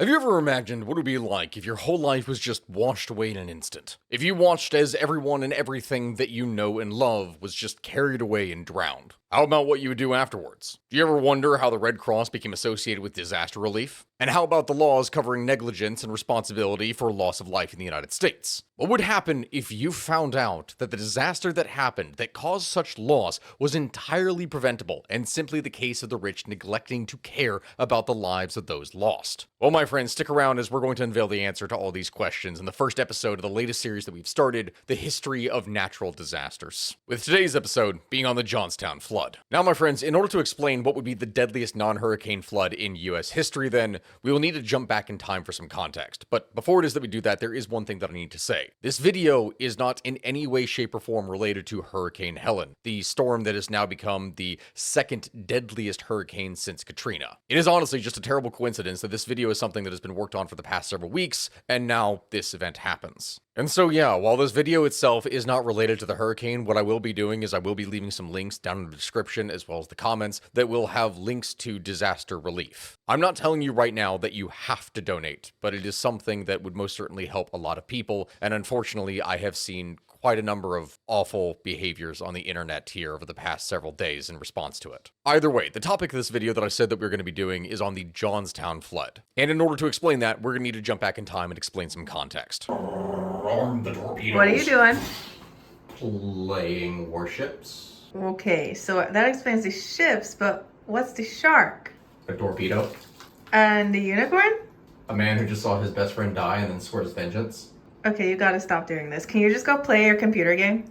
Have you ever imagined what it would be like if your whole life was just washed away in an instant? If you watched as everyone and everything that you know and love was just carried away and drowned? How about what you would do afterwards? Do you ever wonder how the Red Cross became associated with disaster relief? And how about the laws covering negligence and responsibility for loss of life in the United States? What would happen if you found out that the disaster that happened that caused such loss was entirely preventable and simply the case of the rich neglecting to care about the lives of those lost? Well, my friends, stick around as we're going to unveil the answer to all these questions in the first episode of the latest series that we've started, The History of Natural Disasters, with today's episode being on the Johnstown Flood. Now, my friends, in order to explain what would be the deadliest non-hurricane flood in US history, then we will need to jump back in time for some context. But before it is that we do that, there is one thing that I need to say. This video is not in any way, shape, or form related to Hurricane Helen, the storm that has now become the second deadliest hurricane since Katrina. It is honestly just a terrible coincidence that this video is something that has been worked on for the past several weeks, and now this event happens. And so yeah, while this video itself is not related to the hurricane, what I will be doing is I will be leaving some links down in the description as well as the comments that will have links to disaster relief. I'm not telling you right now that you have to donate, but it is something that would most certainly help a lot of people, and unfortunately I have seen quite a number of awful behaviors on the internet here over the past several days in response to it. Either way, the topic of this video that I said that we we're going to be doing is on the Johnstown Flood. And in order to explain that, we're going to need to jump back in time and explain some context. Arm the torpedoes. What are you doing? Playing warships. Okay, so that explains the ships, but what's the shark? A torpedo. And the unicorn? A man who just saw his best friend die and then swore his vengeance. Okay, you gotta stop doing this. Can you just go play your computer game?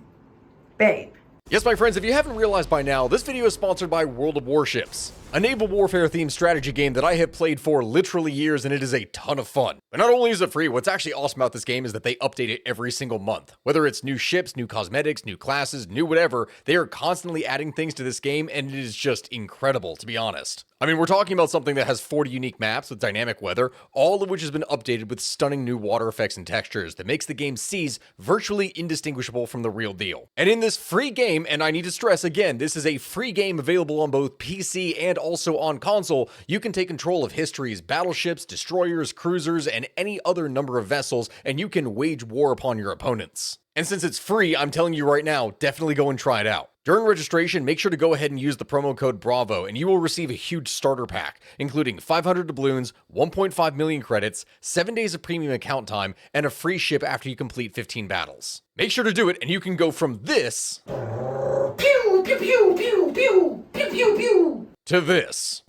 Babe. Yes, my friends, if you haven't realized by now, this video is sponsored by World of Warships, a naval warfare-themed strategy game that I have played for literally years, and it is a ton of fun. But not only is it free, what's actually awesome about this game is that they update it every single month. Whether it's new ships, new cosmetics, new classes, new whatever, they are constantly adding things to this game, and it is just incredible, to be honest. I mean, we're talking about something that has 40 unique maps with dynamic weather, all of which has been updated with stunning new water effects and textures that makes the game's seas virtually indistinguishable from the real deal. And in this free game, and I need to stress again, this is a free game available on both PC and also on console, you can take control of history's battleships, destroyers, cruisers, and any other number of vessels, and you can wage war upon your opponents. And since it's free, I'm telling you right now, definitely go and try it out. During registration, make sure to go ahead and use the promo code BRAVO, and you will receive a huge starter pack, including 500 doubloons, 1.5 million credits, 7 days of premium account time, and a free ship after you complete 15 battles. Make sure to do it, and you can go from this Pew, pew, pew, pew, pew, pew, pew, pew, to this.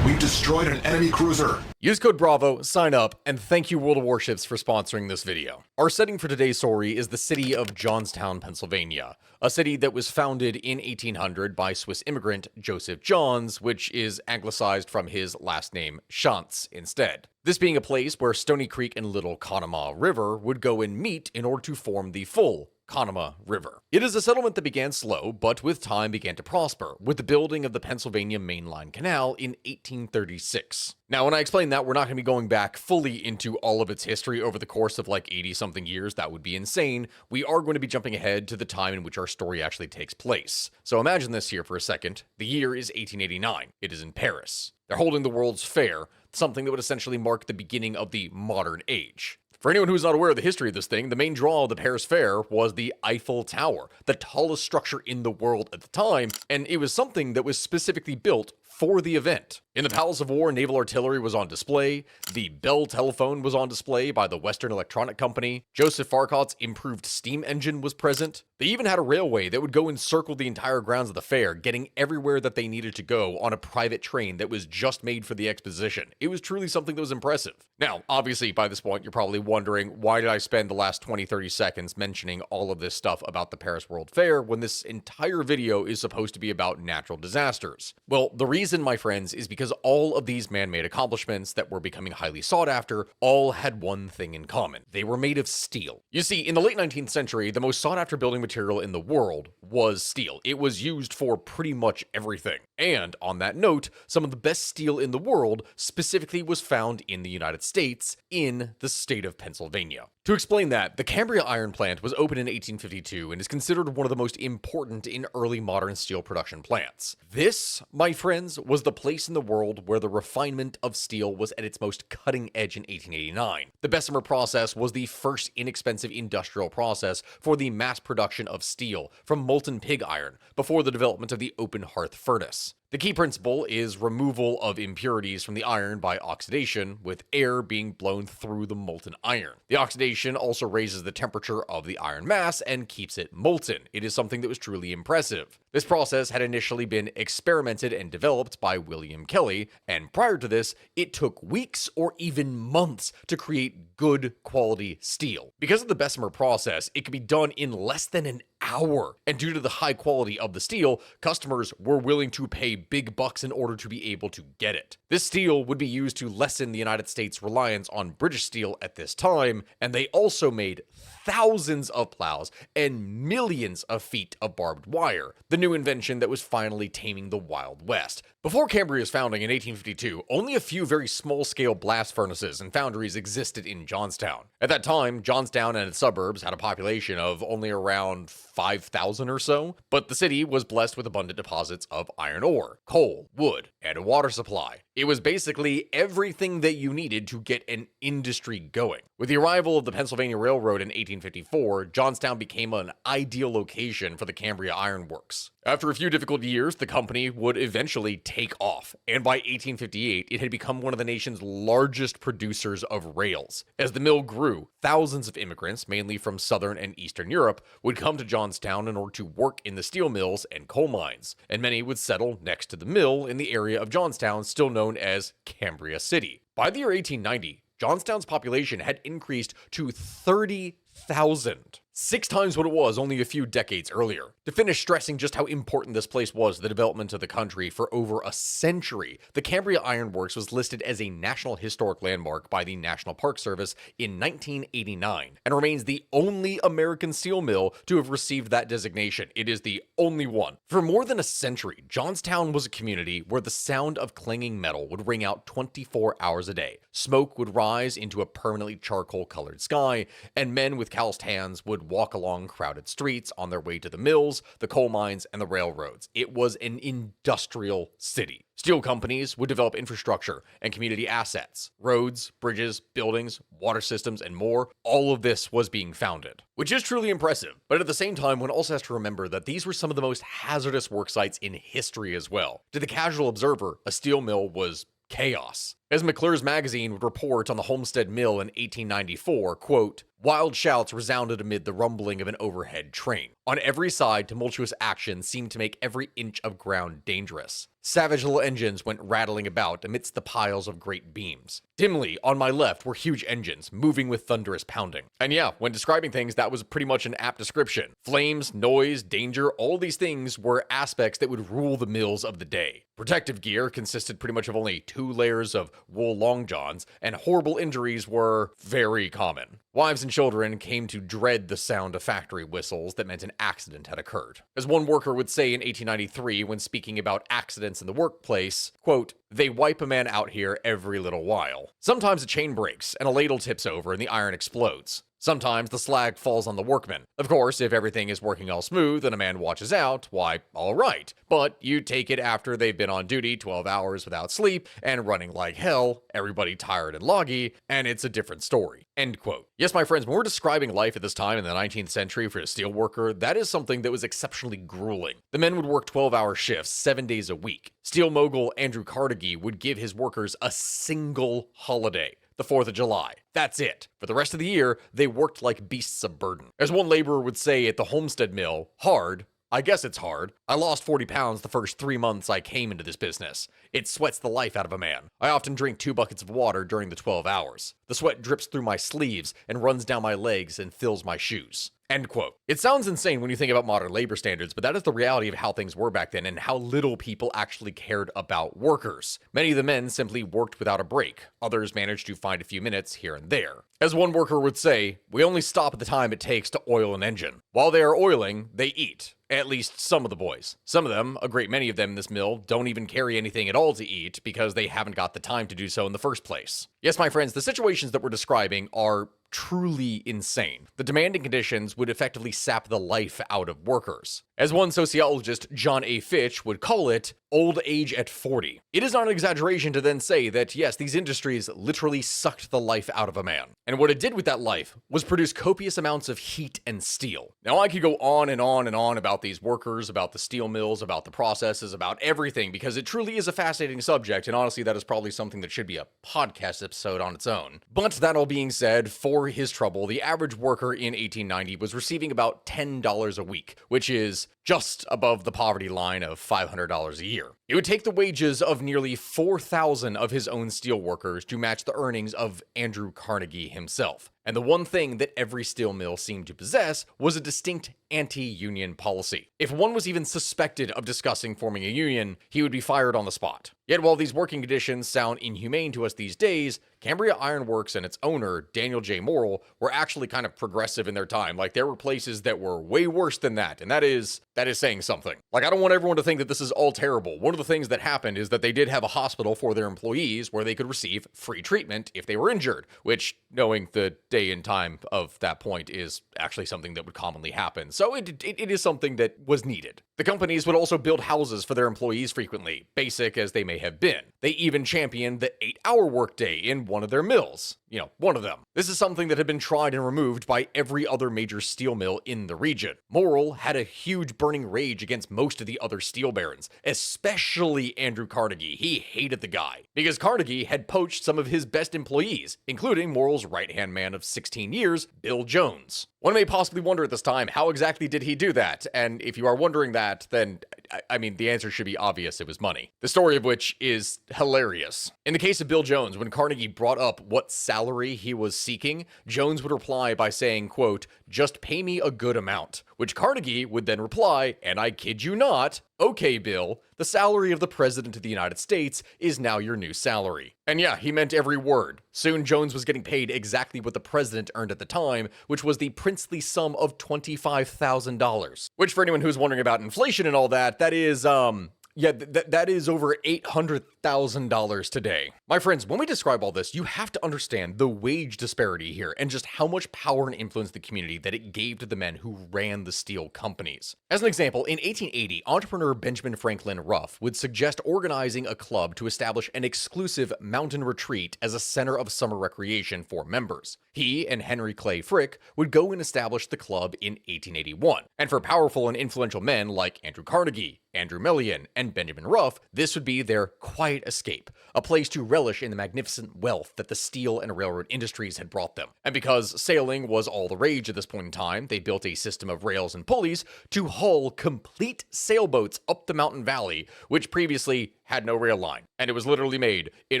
We've destroyed an enemy cruiser. Use code BRAVO, sign up, and thank you World of Warships for sponsoring this video. Our setting for today's story is the city of Johnstown, Pennsylvania, a city that was founded in 1800 by Swiss immigrant Joseph Johns, which is anglicized from his last name Schantz instead. This being a place where Stony Creek and Little Conemaugh River would go and meet in order to form the full Conemaugh River. It is a settlement that began slow, but with time began to prosper, with the building of the Pennsylvania Mainline Canal in 1836. Now, when I explain that, we're not going to be going back fully into all of its history over the course of like 80-something years. That would be insane. We are going to be jumping ahead to the time in which our story actually takes place. So imagine this here for a second. The year is 1889. It is in Paris. They're holding the World's Fair, something that would essentially mark the beginning of the modern age. For anyone who's not aware of the history of this thing, the main draw of the Paris Fair was the Eiffel Tower, the tallest structure in the world at the time, and it was something that was specifically built for the event. In the Palace of War, naval artillery was on display, the Bell telephone was on display by the Western Electronic Company, Joseph Farquhar's improved steam engine was present. They even had a railway that would go and circle the entire grounds of the fair, getting everywhere that they needed to go on a private train that was just made for the exposition. It was truly something that was impressive. Now, obviously, by this point, you're probably wondering, why did I spend the last 20-30 seconds mentioning all of this stuff about the Paris World Fair when this entire video is supposed to be about natural disasters? Well, the reason, my friends, is because all of these man-made accomplishments that were becoming highly sought after all had one thing in common. They were made of steel. You see, in the late 19th century, the most sought-after building material in the world was steel. It was used for pretty much everything. And on that note, some of the best steel in the world specifically was found in the United States, in the state of Pennsylvania. To To explain that, the Cambria Iron Plant was opened in 1852 and is considered one of the most important in early modern steel production plants. This, my friends, was the place in the world where the refinement of steel was at its most cutting edge in 1889. The Bessemer process was the first inexpensive industrial process for the mass production of steel from molten pig iron before the development of the open hearth furnace. The key principle is removal of impurities from the iron by oxidation, with air being blown through the molten iron. The oxidation also raises the temperature of the iron mass and keeps it molten. It is something that was truly impressive. This process had initially been experimented and developed by William Kelly, and prior to this, it took weeks or even months to create good quality steel. Because of the Bessemer process, it could be done in less than an hour, and due to the high quality of the steel, customers were willing to pay big bucks in order to be able to get it. This steel would be used to lessen the United States' reliance on British steel at this time, and they also made thousands of plows and millions of feet of barbed wire, the new invention that was finally taming the Wild West. Before Cambria's founding in 1852, only a few very small-scale blast furnaces and foundries existed in Johnstown. At that time, Johnstown and its suburbs had a population of only around 5,000 or so, but the city was blessed with abundant deposits of iron ore, coal, wood, and a water supply. It was basically everything that you needed to get an industry going. With the arrival of the Pennsylvania Railroad in 1854, Johnstown became an ideal location for the Cambria Iron Works. After a few difficult years, the company would eventually take off, and by 1858, it had become one of the nation's largest producers of rails. As the mill grew, thousands of immigrants, mainly from southern and eastern Europe, would come to Johnstown in order to work in the steel mills and coal mines, and many would settle next to the mill in the area of Johnstown still known as Cambria City. By the year 1890, Johnstown's population had increased to 30,000. 6 times what it was only a few decades earlier. To finish stressing just how important this place was to the development of the country for over a century, the Cambria Iron Works was listed as a National Historic Landmark by the National Park Service in 1989, and remains the only American steel mill to have received that designation. It is the only one. For more than a century, Johnstown was a community where the sound of clanging metal would ring out 24 hours a day. Smoke would rise into a permanently charcoal-colored sky, and men with calloused hands would walk along crowded streets on their way to the mills, the coal mines, and the railroads. It was an industrial city. Steel companies would develop infrastructure and community assets, roads, bridges, buildings, water systems, and more. All of this was being founded, which is truly impressive. But at the same time, one also has to remember that these were some of the most hazardous work sites in history as well. To the casual observer, a steel mill was chaos. As McClure's magazine would report on the Homestead Mill in 1894, quote, "Wild shouts resounded amid the rumbling of an overhead train. On every side, tumultuous action seemed to make every inch of ground dangerous. Savage little engines went rattling about amidst the piles of great beams. Dimly, on my left, were huge engines, moving with thunderous pounding." And yeah, when describing things, that was pretty much an apt description. Flames, noise, danger, all these things were aspects that would rule the mills of the day. Protective gear consisted pretty much of only 2 layers of wool long johns, and horrible injuries were very common. Wives and children came to dread the sound of factory whistles that meant an accident had occurred. As one worker would say in 1893 when speaking about accidents in the workplace, quote, "They wipe a man out here every little while. Sometimes a chain breaks and a ladle tips over and the iron explodes. Sometimes the slag falls on the workman. Of course, if everything is working all smooth and a man watches out, why, all right. But you take it after they've been on duty 12 hours without sleep and running like hell, everybody tired and loggy, and it's a different story." End quote. Yes, my friends, when we're describing life at this time in the 19th century for a steel worker, that is something that was exceptionally grueling. The men would work 12-hour shifts 7 days a week. Steel mogul Andrew Carnegie would give his workers a single holiday, the 4th of July. That's it. For the rest of the year, they worked like beasts of burden. As one laborer would say at the Homestead Mill, hard. I guess it's hard. I lost 40 pounds the first 3 months I came into this business. It sweats the life out of a man. I often drink 2 buckets of water during the 12 hours. The sweat drips through my sleeves and runs down my legs and fills my shoes. End quote. It sounds insane when you think about modern labor standards, but that is the reality of how things were back then and how little people actually cared about workers. Many of the men simply worked without a break. Others managed to find a few minutes here and there. As one worker would say, "We only stop at the time it takes to oil an engine. While they are oiling, they eat. At least some of the boys. Some of them, a great many of them in this mill, don't even carry anything at all to eat because they haven't got the time to do so in the first place." Yes, my friends, the situations that we're describing are truly insane. The demanding conditions would effectively sap the life out of workers. As one sociologist, John A. Fitch, would call it, old age at 40. It is not an exaggeration to then say that, yes, these industries literally sucked the life out of a man. And what it did with that life was produce copious amounts of heat and steel. Now, I could go on and on and on about these workers, about the steel mills, about the processes, about everything, because it truly is a fascinating subject, and honestly, that is probably something that should be a podcast episode on its own. But that all being said, for his trouble, the average worker in 1890 was receiving about $10 a week, which is just above the poverty line of $500 a year. It would take the wages of nearly 4,000 of his own steel workers to match the earnings of Andrew Carnegie himself. And the one thing that every steel mill seemed to possess was a distinct anti-union policy. If one was even suspected of discussing forming a union, he would be fired on the spot. Yet while these working conditions sound inhumane to us these days, Cambria Iron Works and its owner, Daniel J. Morrill, were actually kind of progressive in their time. Like, there were places that were way worse than that, and that is saying something. Like, I don't want everyone to think that this is all terrible. One of the things that happened is that they did have a hospital for their employees where they could receive free treatment if they were injured, which, knowing the day and time of that point, is actually something that would commonly happen. So it is something that was needed. The companies would also build houses for their employees frequently, basic as they may have been. They even championed the 8-hour workday in one of their mills. One of them. This is something that had been tried and removed by every other major steel mill in the region. Morrill had a huge burning rage against most of the other steel barons, especially Andrew Carnegie. He hated the guy, because Carnegie had poached some of his best employees, including Morrill's right-hand man of 16 years, Bill Jones. One may possibly wonder at this time, how exactly did he do that? And if you are wondering that, then, I mean, the answer should be obvious. It was money. The story of which is hilarious. In the case of Bill Jones, when Carnegie brought up what salary he was seeking, Jones would reply by saying, quote, "Just pay me a good amount," which Carnegie would then reply, and I kid you not, "Okay, Bill, the salary of the President of the United States is now your new salary." And yeah, he meant every word. Soon Jones was getting paid exactly what the president earned at the time, which was the princely sum of $25,000. Which, for anyone who's wondering about inflation and all that, that is, that is over $800,000 today. My friends, when we describe all this, you have to understand the wage disparity here and just how much power and influence the community that it gave to the men who ran the steel companies. As an example, in 1880, entrepreneur Benjamin Franklin Ruff would suggest organizing a club to establish an exclusive mountain retreat as a center of summer recreation for members. He and Henry Clay Frick would go and establish the club in 1881. And for powerful and influential men like Andrew Carnegie, Andrew Melian, and Benjamin Ruff, this would be their quiet escape, a place to relish in the magnificent wealth that the steel and railroad industries had brought them. And because sailing was all the rage at this point in time, they built a system of rails and pulleys to haul complete sailboats up the mountain valley, which previously had no rail line, and it was literally made in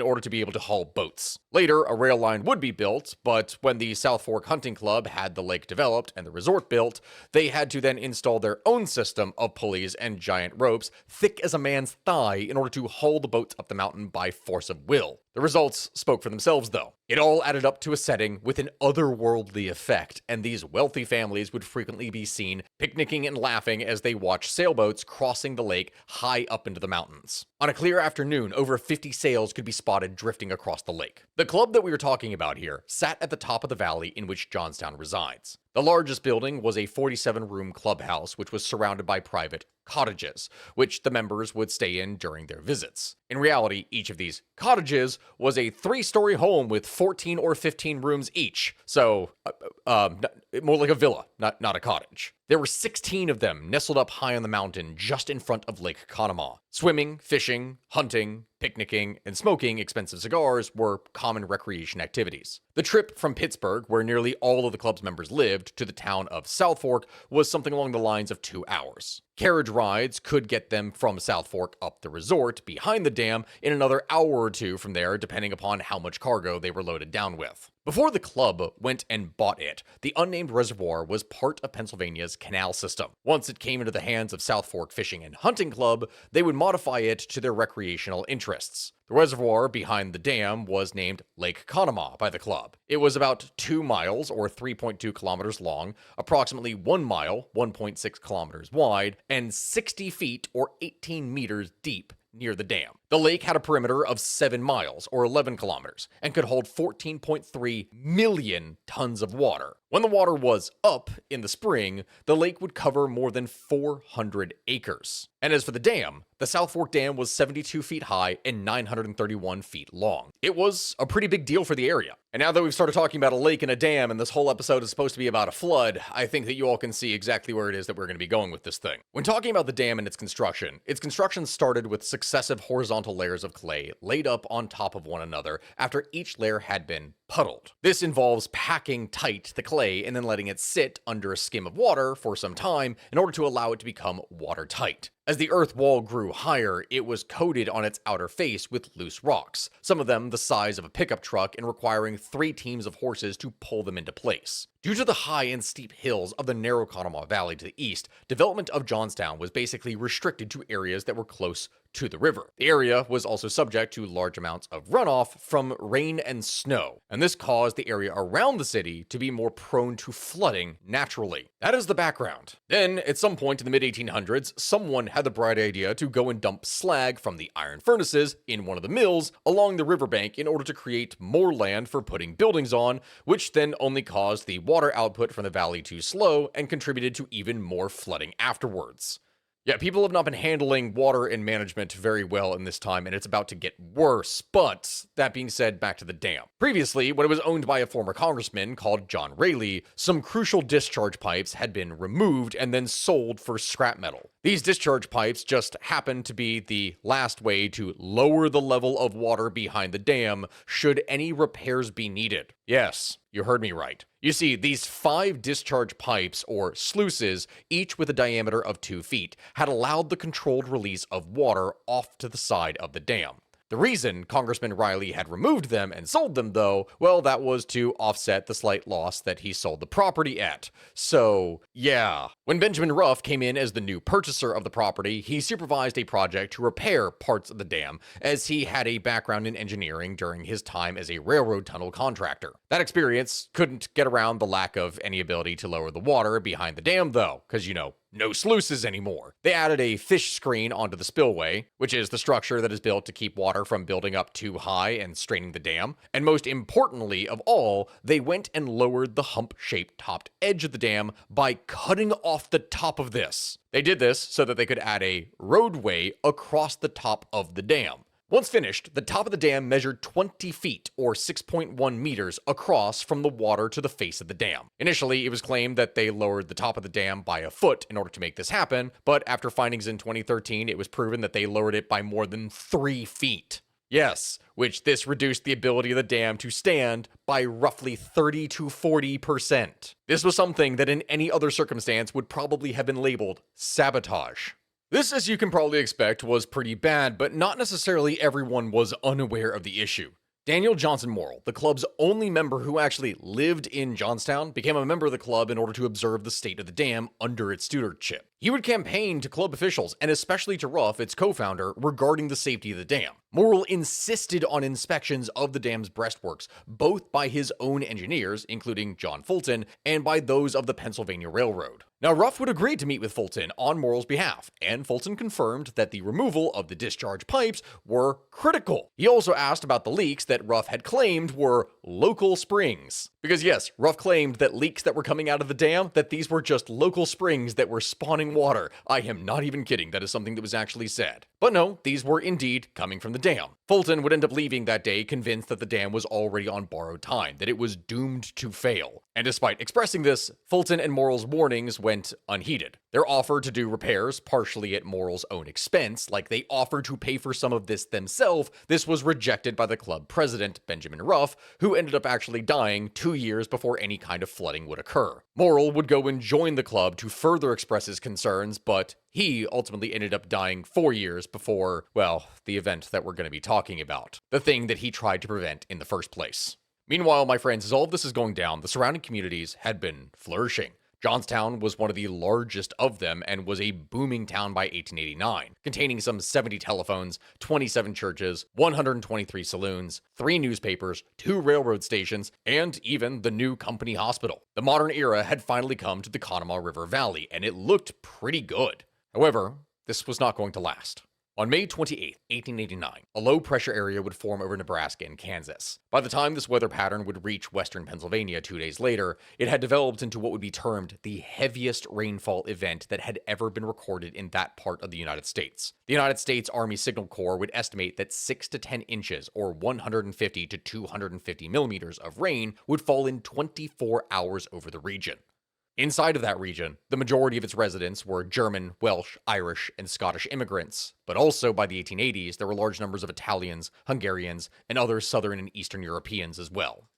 order to be able to haul boats. Later, a rail line would be built, but when the South Fork Hunting Club had the lake developed and the resort built, they had to then install their own system of pulleys and giant ropes thick as a man's thigh in order to haul the boats up the mountain by force of will. The results spoke for themselves, though. It all added up to a setting with an otherworldly effect, and these wealthy families would frequently be seen picnicking and laughing as they watched sailboats crossing the lake high up into the mountains. On a clear afternoon, over 50 sails could be spotted drifting across the lake. The club that we are talking about here sat at the top of the valley in which Johnstown resides. The largest building was a 47-room clubhouse, which was surrounded by private cottages, which the members would stay in during their visits. In reality, each of these cottages was a 3-story home with 14 or 15 rooms each. So, more like a villa, not a cottage. There were 16 of them nestled up high on the mountain just in front of Lake Conemaugh. Swimming, fishing, hunting, picnicking, and smoking expensive cigars were common recreation activities. The trip from Pittsburgh, where nearly all of the club's members lived, to the town of South Fork was something along the lines of 2 hours. Carriage rides could get them from South Fork up the resort behind the dam in another hour or two from there, depending upon how much cargo they were loaded down with. Before the club went and bought it, the unnamed reservoir was part of Pennsylvania's canal system. Once it came into the hands of South Fork Fishing and Hunting Club, they would modify it to their recreational interests. The reservoir behind the dam was named Lake Conemaugh by the club. It was about 2 miles or 3.2 kilometers long, approximately 1 mile, 1.6 kilometers wide, and 60 feet or 18 meters deep. near the dam. The lake had a perimeter of 7 miles, or 11 kilometers, and could hold 14.3 million tons of water. When the water was up in the spring, the lake would cover more than 400 acres. And as for the dam, the South Fork Dam was 72 feet high and 931 feet long. It was a pretty big deal for the area. And now that we've started talking about a lake and a dam, and this whole episode is supposed to be about a flood, I think that you all can see exactly where it is that we're going to be going with this thing. When talking about the dam and its construction started with successive horizontal layers of clay laid up on top of one another after each layer had been puddled. This involves packing tight the clay and then letting it sit under a skim of water for some time in order to allow it to become watertight. As the earth wall grew higher, it was coated on its outer face with loose rocks, some of them the size of a pickup truck and requiring 3 teams of horses to pull them into place. Due to the high and steep hills of the narrow Conemaugh Valley to the east, development of Johnstown was basically restricted to areas that were close to the river. The area was also subject to large amounts of runoff from rain and snow, and this caused the area around the city to be more prone to flooding naturally. That is the background. Then, at some point in the mid-1800s, someone had the bright idea to go and dump slag from the iron furnaces in one of the mills along the riverbank in order to create more land for putting buildings on, which then only caused the water output from the valley to slow and contributed to even more flooding afterwards. Yeah, people have not been handling water and management very well in this time, and it's about to get worse. But, that being said, back to the dam. Previously, when it was owned by a former congressman called John Rayleigh, some crucial discharge pipes had been removed and then sold for scrap metal. These discharge pipes just happened to be the last way to lower the level of water behind the dam should any repairs be needed. Yes, you heard me right. You see, these 5 discharge pipes, or sluices, each with a diameter of 2 feet, had allowed the controlled release of water off to the side of the dam. The reason Congressman Riley had removed them and sold them, though, well, that was to offset the slight loss that he sold the property at. So, yeah. When Benjamin Ruff came in as the new purchaser of the property, he supervised a project to repair parts of the dam, as he had a background in engineering during his time as a railroad tunnel contractor. That experience couldn't get around the lack of any ability to lower the water behind the dam, though, because, no sluices anymore. They added a fish screen onto the spillway, which is the structure that is built to keep water from building up too high and straining the dam. And most importantly of all, they went and lowered the hump-shaped topped edge of the dam by cutting off the top of this. They did this so that they could add a roadway across the top of the dam. Once finished, the top of the dam measured 20 feet, or 6.1 meters, across from the water to the face of the dam. Initially, it was claimed that they lowered the top of the dam by a foot in order to make this happen, but after findings in 2013, it was proven that they lowered it by more than 3 feet. Yes, which this reduced the ability of the dam to stand by roughly 30 to 40%. This was something that in any other circumstance would probably have been labeled sabotage. This, as you can probably expect, was pretty bad, but not necessarily everyone was unaware of the issue. Daniel Johnson Morrill, the club's only member who actually lived in Johnstown, became a member of the club in order to observe the state of the dam under its stewardship. He would campaign to club officials, and especially to Ruff, its co-founder, regarding the safety of the dam. Morrill insisted on inspections of the dam's breastworks, both by his own engineers, including John Fulton, and by those of the Pennsylvania Railroad. Now, Ruff would agree to meet with Fulton on Morrill's behalf, and Fulton confirmed that the removal of the discharge pipes were critical. He also asked about the leaks that Ruff had claimed were local springs. Because yes, Ruff claimed that leaks that were coming out of the dam, that these were just local springs that were spawning water. I am not even kidding, that is something that was actually said. But no, these were indeed coming from the dam. Fulton would end up leaving that day convinced that the dam was already on borrowed time, that it was doomed to fail. And despite expressing this, Fulton and Morrill's warnings went unheeded. Their offer to do repairs, partially at Morrill's own expense, like they offered to pay for some of this themselves, this was rejected by the club president, Benjamin Ruff, who ended up actually dying 2 years before any kind of flooding would occur. Morrill would go and join the club to further express his concerns, but he ultimately ended up dying 4 years before, well, the event that we're going to be talking about. The thing that he tried to prevent in the first place. Meanwhile, my friends, as all of this is going down, the surrounding communities had been flourishing. Johnstown was one of the largest of them and was a booming town by 1889, containing some 70 telephones, 27 churches, 123 saloons, 3 newspapers, 2 railroad stations, and even the new company hospital. The modern era had finally come to the Conemaugh River Valley, and it looked pretty good. However, this was not going to last. On May 28, 1889, a low-pressure area would form over Nebraska and Kansas. By the time this weather pattern would reach western Pennsylvania 2 days later, it had developed into what would be termed the heaviest rainfall event that had ever been recorded in that part of the United States. The United States Army Signal Corps would estimate that 6 to 10 inches, or 150 to 250 millimeters of rain, would fall in 24 hours over the region. Inside of that region, the majority of its residents were German, Welsh, Irish, and Scottish immigrants, but also by the 1880s, there were large numbers of Italians, Hungarians, and other Southern and Eastern Europeans as well.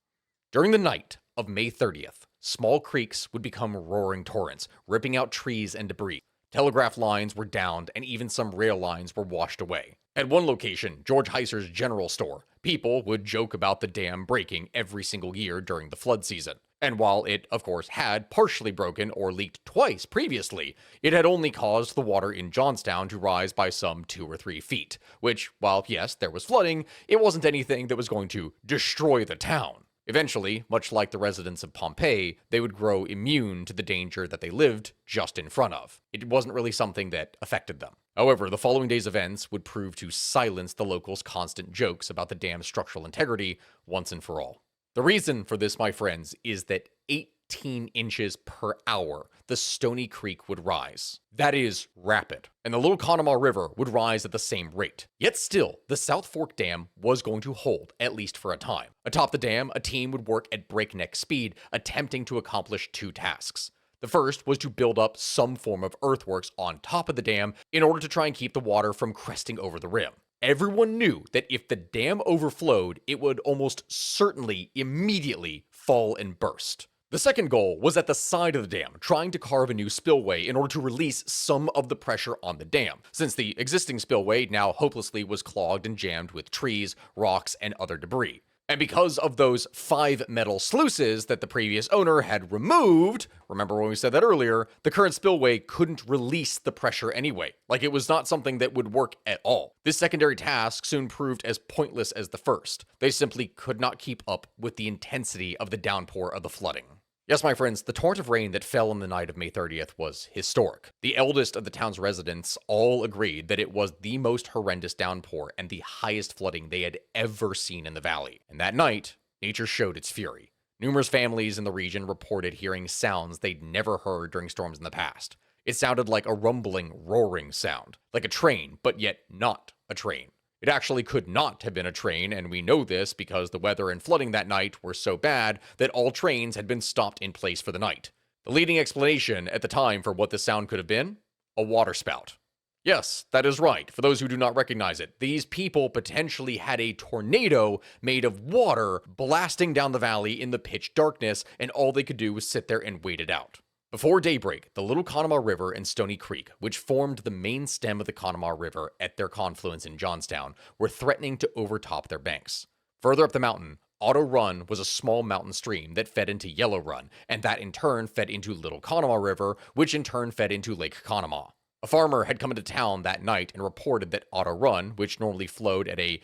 During the night of May 30th, small creeks would become roaring torrents, ripping out trees and debris. Telegraph lines were downed, and even some rail lines were washed away. At one location, George Heiser's general store, people would joke about the dam breaking every single year during the flood season. And while it, of course, had partially broken or leaked twice previously, it had only caused the water in Johnstown to rise by some 2 or 3 feet, which, while yes, there was flooding, it wasn't anything that was going to destroy the town. Eventually, much like the residents of Pompeii, they would grow immune to the danger that they lived just in front of. It wasn't really something that affected them. However, the following day's events would prove to silence the locals' constant jokes about the dam's structural integrity once and for all. The reason for this, my friends, is that 18 inches per hour, the Stony Creek would rise. That is rapid. And the Little Conemaugh River would rise at the same rate. Yet still, the South Fork Dam was going to hold, at least for a time. Atop the dam, a team would work at breakneck speed, attempting to accomplish 2 tasks. The first was to build up some form of earthworks on top of the dam in order to try and keep the water from cresting over the rim. Everyone knew that if the dam overflowed, it would almost certainly immediately fall and burst. The second goal was at the side of the dam, trying to carve a new spillway in order to release some of the pressure on the dam, since the existing spillway now hopelessly was clogged and jammed with trees, rocks, and other debris. And because of those 5 metal sluices that the previous owner had removed, remember when we said that earlier, the current spillway couldn't release the pressure anyway. Like, it was not something that would work at all. This secondary task soon proved as pointless as the first. They simply could not keep up with the intensity of the downpour of the flooding. Yes, my friends, the torrent of rain that fell on the night of May 30th was historic. The eldest of the town's residents all agreed that it was the most horrendous downpour and the highest flooding they had ever seen in the valley. And that night, nature showed its fury. Numerous families in the region reported hearing sounds they'd never heard during storms in the past. It sounded like a rumbling, roaring sound, like a train, but yet not a train. It actually could not have been a train, and we know this because the weather and flooding that night were so bad that all trains had been stopped in place for the night. The leading explanation at the time for what this sound could have been? A waterspout. Yes, that is right. For those who do not recognize it, these people potentially had a tornado made of water blasting down the valley in the pitch darkness, and all they could do was sit there and wait it out. Before daybreak, the Little Conemaugh River and Stony Creek, which formed the main stem of the Conemaugh River at their confluence in Johnstown, were threatening to overtop their banks. Further up the mountain, Otto Run was a small mountain stream that fed into Yellow Run, and that in turn fed into Little Conemaugh River, which in turn fed into Lake Conemaugh. A farmer had come into town that night and reported that Otto Run, which normally flowed at a,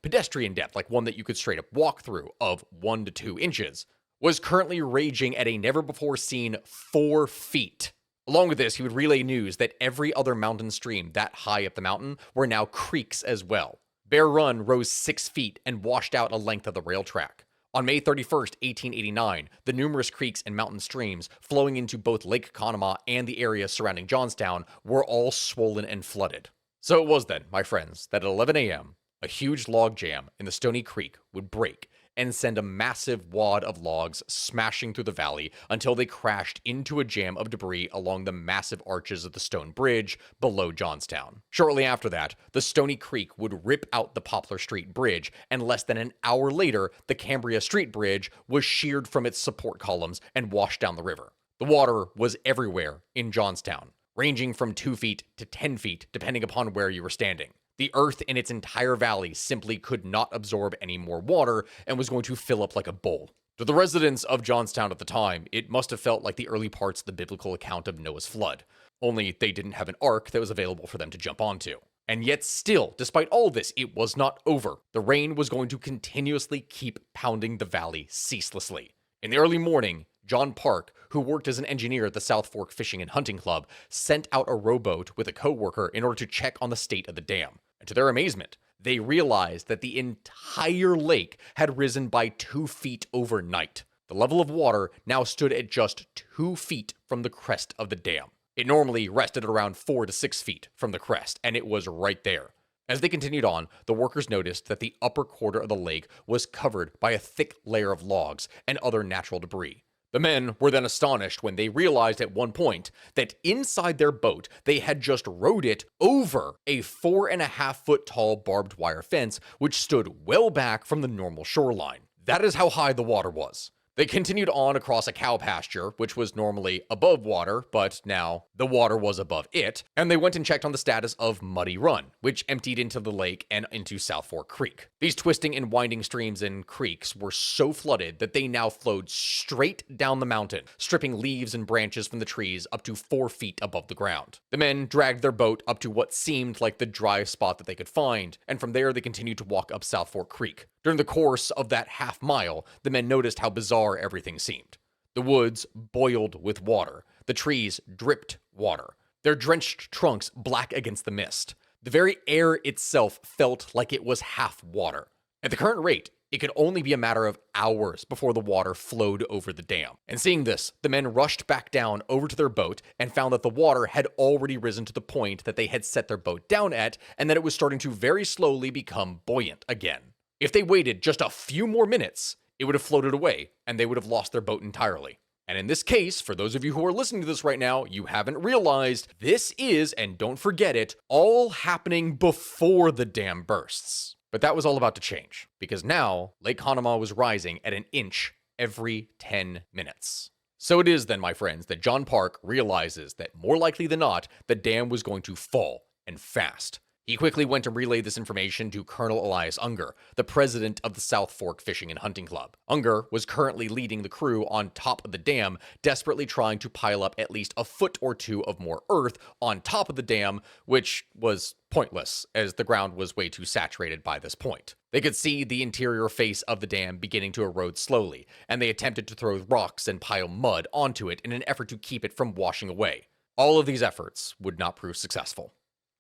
pedestrian depth, like one that you could straight up walk through, of 1 to 2 inches, was currently raging at a never-before-seen 4 feet. Along with this, he would relay news that every other mountain stream that high up the mountain were now creeks as well. Bear Run rose 6 feet and washed out a length of the rail track. On May 31st, 1889, the numerous creeks and mountain streams flowing into both Lake Conemaugh and the area surrounding Johnstown were all swollen and flooded. So it was then, my friends, that at 11 a.m., a huge log jam in the Stony Creek would break and send a massive wad of logs smashing through the valley until they crashed into a jam of debris along the massive arches of the stone bridge below Johnstown. Shortly after that, the Stony Creek would rip out the Poplar Street Bridge, and less than an hour later, the Cambria Street Bridge was sheared from its support columns and washed down the river. The water was everywhere in Johnstown, ranging from 2 feet to 10 feet, depending upon where you were standing. The earth in its entire valley simply could not absorb any more water and was going to fill up like a bowl. To the residents of Johnstown at the time, it must have felt like the early parts of the biblical account of Noah's flood, only they didn't have an ark that was available for them to jump onto. And yet still, despite all this, it was not over. The rain was going to continuously keep pounding the valley ceaselessly. In the early morning, John Park, who worked as an engineer at the South Fork Fishing and Hunting Club, sent out a rowboat with a coworker in order to check on the state of the dam. And to their amazement, they realized that the entire lake had risen by 2 feet overnight. The level of water now stood at just 2 feet from the crest of the dam. It normally rested at around 4 to 6 feet from the crest, and it was right there. As they continued on, the workers noticed that the upper quarter of the lake was covered by a thick layer of logs and other natural debris. The men were then astonished when they realized at one point that inside their boat, they had just rowed it over a 4.5-foot tall barbed wire fence, which stood well back from the normal shoreline. That is how high the water was. They continued on across a cow pasture, which was normally above water, but now the water was above it, and they went and checked on the status of Muddy Run, which emptied into the lake and into South Fork Creek. These twisting and winding streams and creeks were so flooded that they now flowed straight down the mountain, stripping leaves and branches from the trees up to 4 feet above the ground. The men dragged their boat up to what seemed like the driest spot that they could find, and from there they continued to walk up South Fork Creek. During the course of that half mile, the men noticed how bizarre everything seemed. The woods boiled with water. The trees dripped water, their drenched trunks black against the mist. The very air itself felt like it was half water. At the current rate, it could only be a matter of hours before the water flowed over the dam. And seeing this, the men rushed back down over to their boat and found that the water had already risen to the point that they had set their boat down at, and that it was starting to very slowly become buoyant again. If they waited just a few more minutes, it would have floated away, and they would have lost their boat entirely. And in this case, for those of you who are listening to this right now, you haven't realized this is, and don't forget it, all happening before the dam bursts. But that was all about to change, because now Lake Conemaugh was rising at an inch every 10 minutes. So it is then, my friends, that John Park realizes that more likely than not, the dam was going to fall, and fast. He quickly went and relayed this information to Colonel Elias Unger, the president of the South Fork Fishing and Hunting Club. Unger was currently leading the crew on top of the dam, desperately trying to pile up at least a foot or two of more earth on top of the dam, which was pointless, as the ground was way too saturated by this point. They could see the interior face of the dam beginning to erode slowly, and they attempted to throw rocks and pile mud onto it in an effort to keep it from washing away. All of these efforts would not prove successful.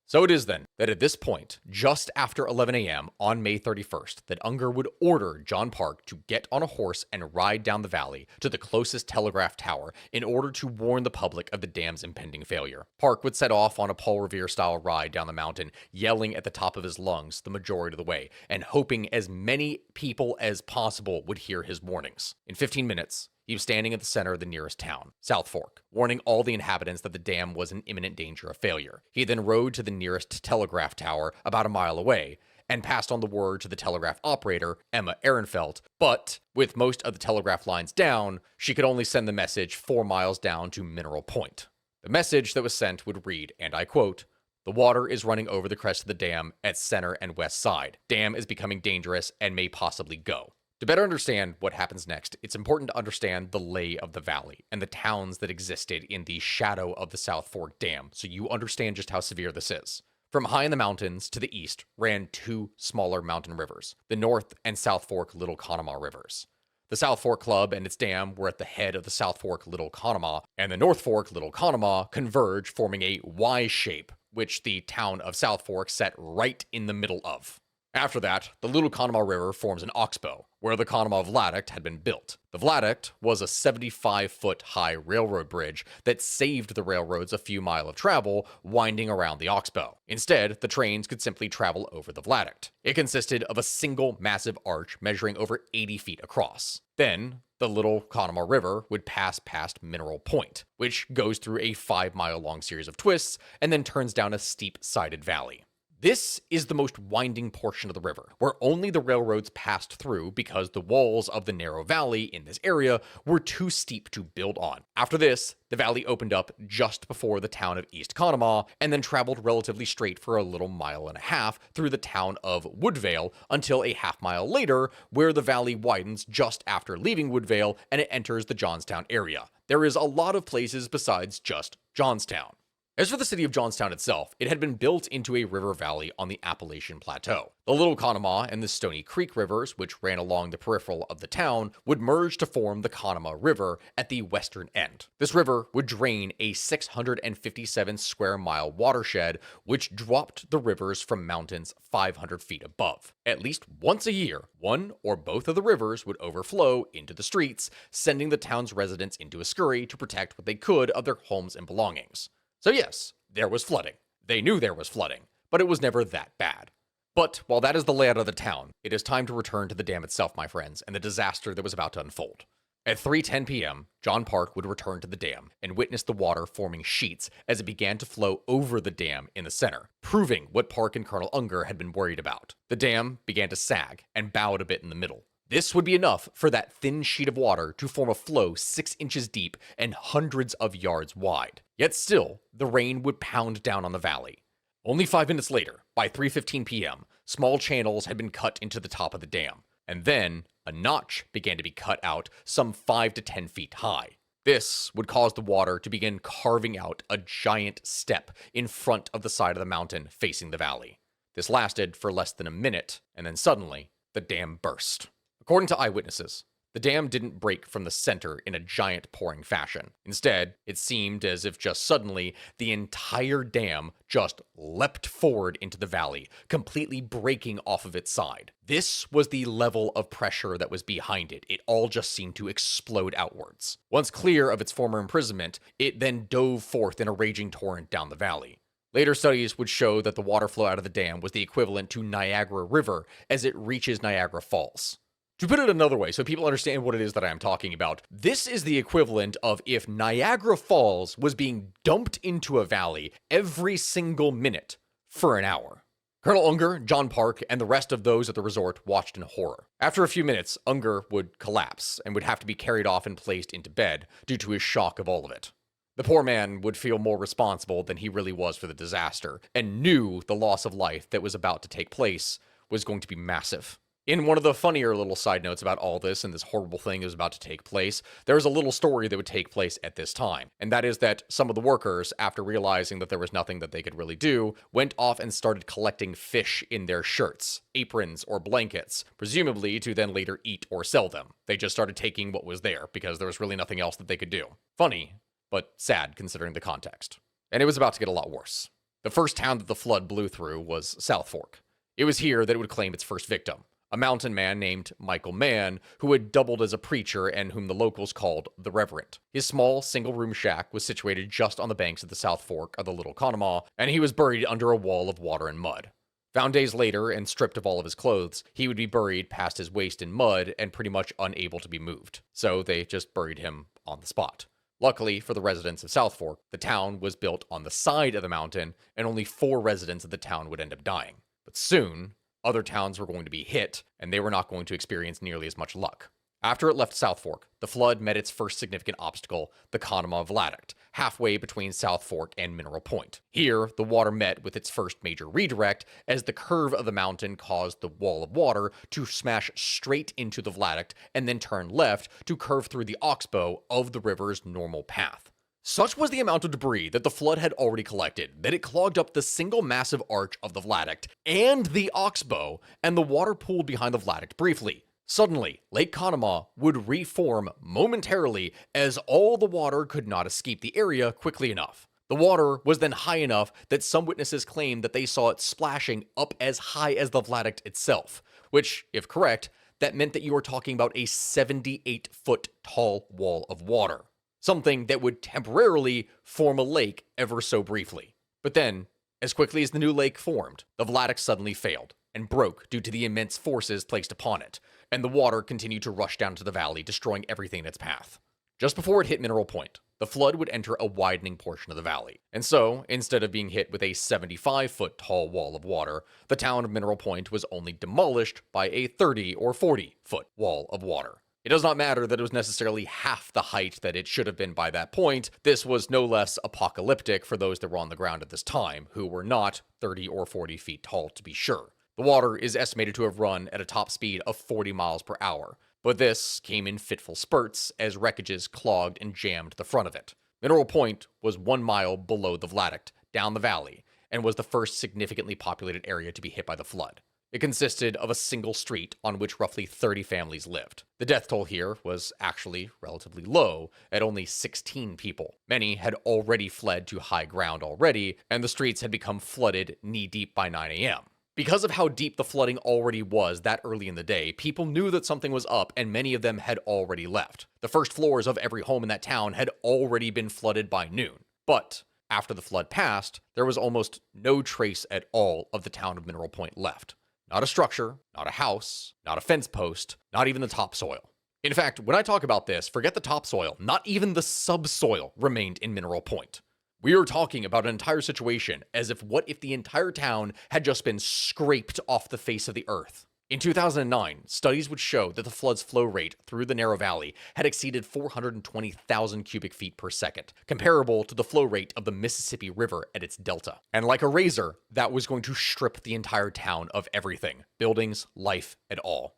So it is then that at this point, just after 11 a.m. on May 31st, that Unger would order John Park to get on a horse and ride down the valley to the closest telegraph tower in order to warn the public of the dam's impending failure. Park would set off on a Paul Revere-style ride down the mountain, yelling at the top of his lungs the majority of the way, and hoping as many people as possible would hear his warnings. In 15 minutes, he was standing at the center of the nearest town, South Fork, warning all the inhabitants that the dam was in imminent danger of failure. He then rode to the nearest telegraph tower about a mile away and passed on the word to the telegraph operator, Emma Ehrenfeld, but with most of the telegraph lines down, she could only send the message 4 miles down to Mineral Point. The message that was sent would read, and I quote, "The water is running over the crest of the dam at center and west side. Dam is becoming dangerous and may possibly go." To better understand what happens next, it's important to understand the lay of the valley and the towns that existed in the shadow of the South Fork Dam, so you understand just how severe this is. From high in the mountains to the east ran 2 smaller mountain rivers, the North and South Fork Little Conemaugh rivers. The South Fork Club and its dam were at the head of the South Fork Little Conemaugh, and the North Fork Little Conemaugh converge, forming a Y shape, which the town of South Fork sat right in the middle of. After that, the Little Conemaugh River forms an oxbow, where the Conemaugh Viaduct had been built. The viaduct was a 75-foot high railroad bridge that saved the railroads a few miles of travel winding around the oxbow. Instead, the trains could simply travel over the viaduct. It consisted of a single massive arch measuring over 80 feet across. Then, the Little Conemaugh River would pass past Mineral Point, which goes through a 5-mile-long series of twists and then turns down a steep-sided valley. This is the most winding portion of the river, where only the railroads passed through because the walls of the narrow valley in this area were too steep to build on. After this, the valley opened up just before the town of East Conemaugh, and then traveled relatively straight for a little mile and a half through the town of Woodvale until a half-mile later, where the valley widens just after leaving Woodvale and it enters the Johnstown area. There is a lot of places besides just Johnstown. As for the city of Johnstown itself, it had been built into a river valley on the Appalachian Plateau. The Little Conemaugh and the Stony Creek rivers, which ran along the peripheral of the town, would merge to form the Conemaugh River at the western end. This river would drain a 657 square mile watershed, which dropped the rivers from mountains 500 feet above. At least once a year, one or both of the rivers would overflow into the streets, sending the town's residents into a scurry to protect what they could of their homes and belongings. So yes, there was flooding. They knew there was flooding, but it was never that bad. But while that is the layout of the town, it is time to return to the dam itself, my friends, and the disaster that was about to unfold. At 3:10 p.m., John Park would return to the dam and witness the water forming sheets as it began to flow over the dam in the center, proving what Park and Colonel Unger had been worried about. The dam began to sag and bowed a bit in the middle. This would be enough for that thin sheet of water to form a flow 6 inches deep and hundreds of yards wide. Yet still, the rain would pound down on the valley. Only 5 minutes later, by 3:15 p.m., small channels had been cut into the top of the dam, and then a notch began to be cut out some 5 to 10 feet high. This would cause the water to begin carving out a giant step in front of the side of the mountain facing the valley. This lasted for less than a minute, and then suddenly, the dam burst. According to eyewitnesses, the dam didn't break from the center in a giant pouring fashion. Instead, it seemed as if just suddenly, the entire dam just leapt forward into the valley, completely breaking off of its side. This was the level of pressure that was behind it. It all just seemed to explode outwards. Once clear of its former imprisonment, it then dove forth in a raging torrent down the valley. Later studies would show that the water flow out of the dam was the equivalent to Niagara River as it reaches Niagara Falls. To put it another way, so people understand what it is that I am talking about, this is the equivalent of if Niagara Falls was being dumped into a valley every single minute for an hour. Colonel Unger, John Park, and the rest of those at the resort watched in horror. After a few minutes, Unger would collapse and would have to be carried off and placed into bed due to his shock of all of it. The poor man would feel more responsible than he really was for the disaster, and knew the loss of life that was about to take place was going to be massive. In one of the funnier little side notes about all this and this horrible thing that was about to take place, there was a little story that would take place at this time. And that is that some of the workers, after realizing that there was nothing that they could really do, went off and started collecting fish in their shirts, aprons, or blankets, presumably to then later eat or sell them. They just started taking what was there because there was really nothing else that they could do. Funny, but sad considering the context. And it was about to get a lot worse. The first town that the flood blew through was South Fork. It was here that it would claim its first victim. A mountain man named Michael Mann, who had doubled as a preacher and whom the locals called the Reverend. His small, single-room shack was situated just on the banks of the South Fork of the Little Conemaugh, and he was buried under a wall of water and mud. Found days later and stripped of all of his clothes, he would be buried past his waist in mud and pretty much unable to be moved. So they just buried him on the spot. Luckily for the residents of South Fork, the town was built on the side of the mountain, and only 4 residents of the town would end up dying. But soon, other towns were going to be hit, and they were not going to experience nearly as much luck. After it left South Fork, the flood met its first significant obstacle, the Conemaugh Viaduct, halfway between South Fork and Mineral Point. Here, the water met with its first major redirect, as the curve of the mountain caused the wall of water to smash straight into the viaduct and then turn left to curve through the oxbow of the river's normal path. Such was the amount of debris that the flood had already collected that it clogged up the single massive arch of the viaduct and the oxbow, and the water pooled behind the viaduct briefly. Suddenly, Lake Conemaugh would reform momentarily as all the water could not escape the area quickly enough. The water was then high enough that some witnesses claimed that they saw it splashing up as high as the viaduct itself, which, if correct, that meant that you were talking about a 78-foot tall wall of water. Something that would temporarily form a lake ever so briefly. But then, as quickly as the new lake formed, the viaduct suddenly failed and broke due to the immense forces placed upon it, and the water continued to rush down to the valley, destroying everything in its path. Just before it hit Mineral Point, the flood would enter a widening portion of the valley. And so, instead of being hit with a 75-foot tall wall of water, the town of Mineral Point was only demolished by a 30 or 40-foot wall of water. It does not matter that it was necessarily half the height that it should have been by that point. This was no less apocalyptic for those that were on the ground at this time, who were not 30 or 40 feet tall to be sure. The water is estimated to have run at a top speed of 40 miles per hour, but this came in fitful spurts as wreckages clogged and jammed the front of it. Mineral Point was 1 mile below the Vladeck, down the valley, and was the first significantly populated area to be hit by the flood. It consisted of a single street on which roughly 30 families lived. The death toll here was actually relatively low, at only 16 people. Many had already fled to high ground already, and the streets had become flooded knee-deep by 9 a.m. Because of how deep the flooding already was that early in the day, people knew that something was up, and many of them had already left. The first floors of every home in that town had already been flooded by noon. But after the flood passed, there was almost no trace at all of the town of Mineral Point left. Not a structure, not a house, not a fence post, not even the topsoil. In fact, when I talk about this, forget the topsoil, not even the subsoil remained in Mineral Point. We are talking about an entire situation as if what if the entire town had just been scraped off the face of the earth. In 2009, studies would show that the flood's flow rate through the narrow valley had exceeded 420,000 cubic feet per second, comparable to the flow rate of the Mississippi River at its delta. And like a razor, that was going to strip the entire town of everything, buildings, life, and all.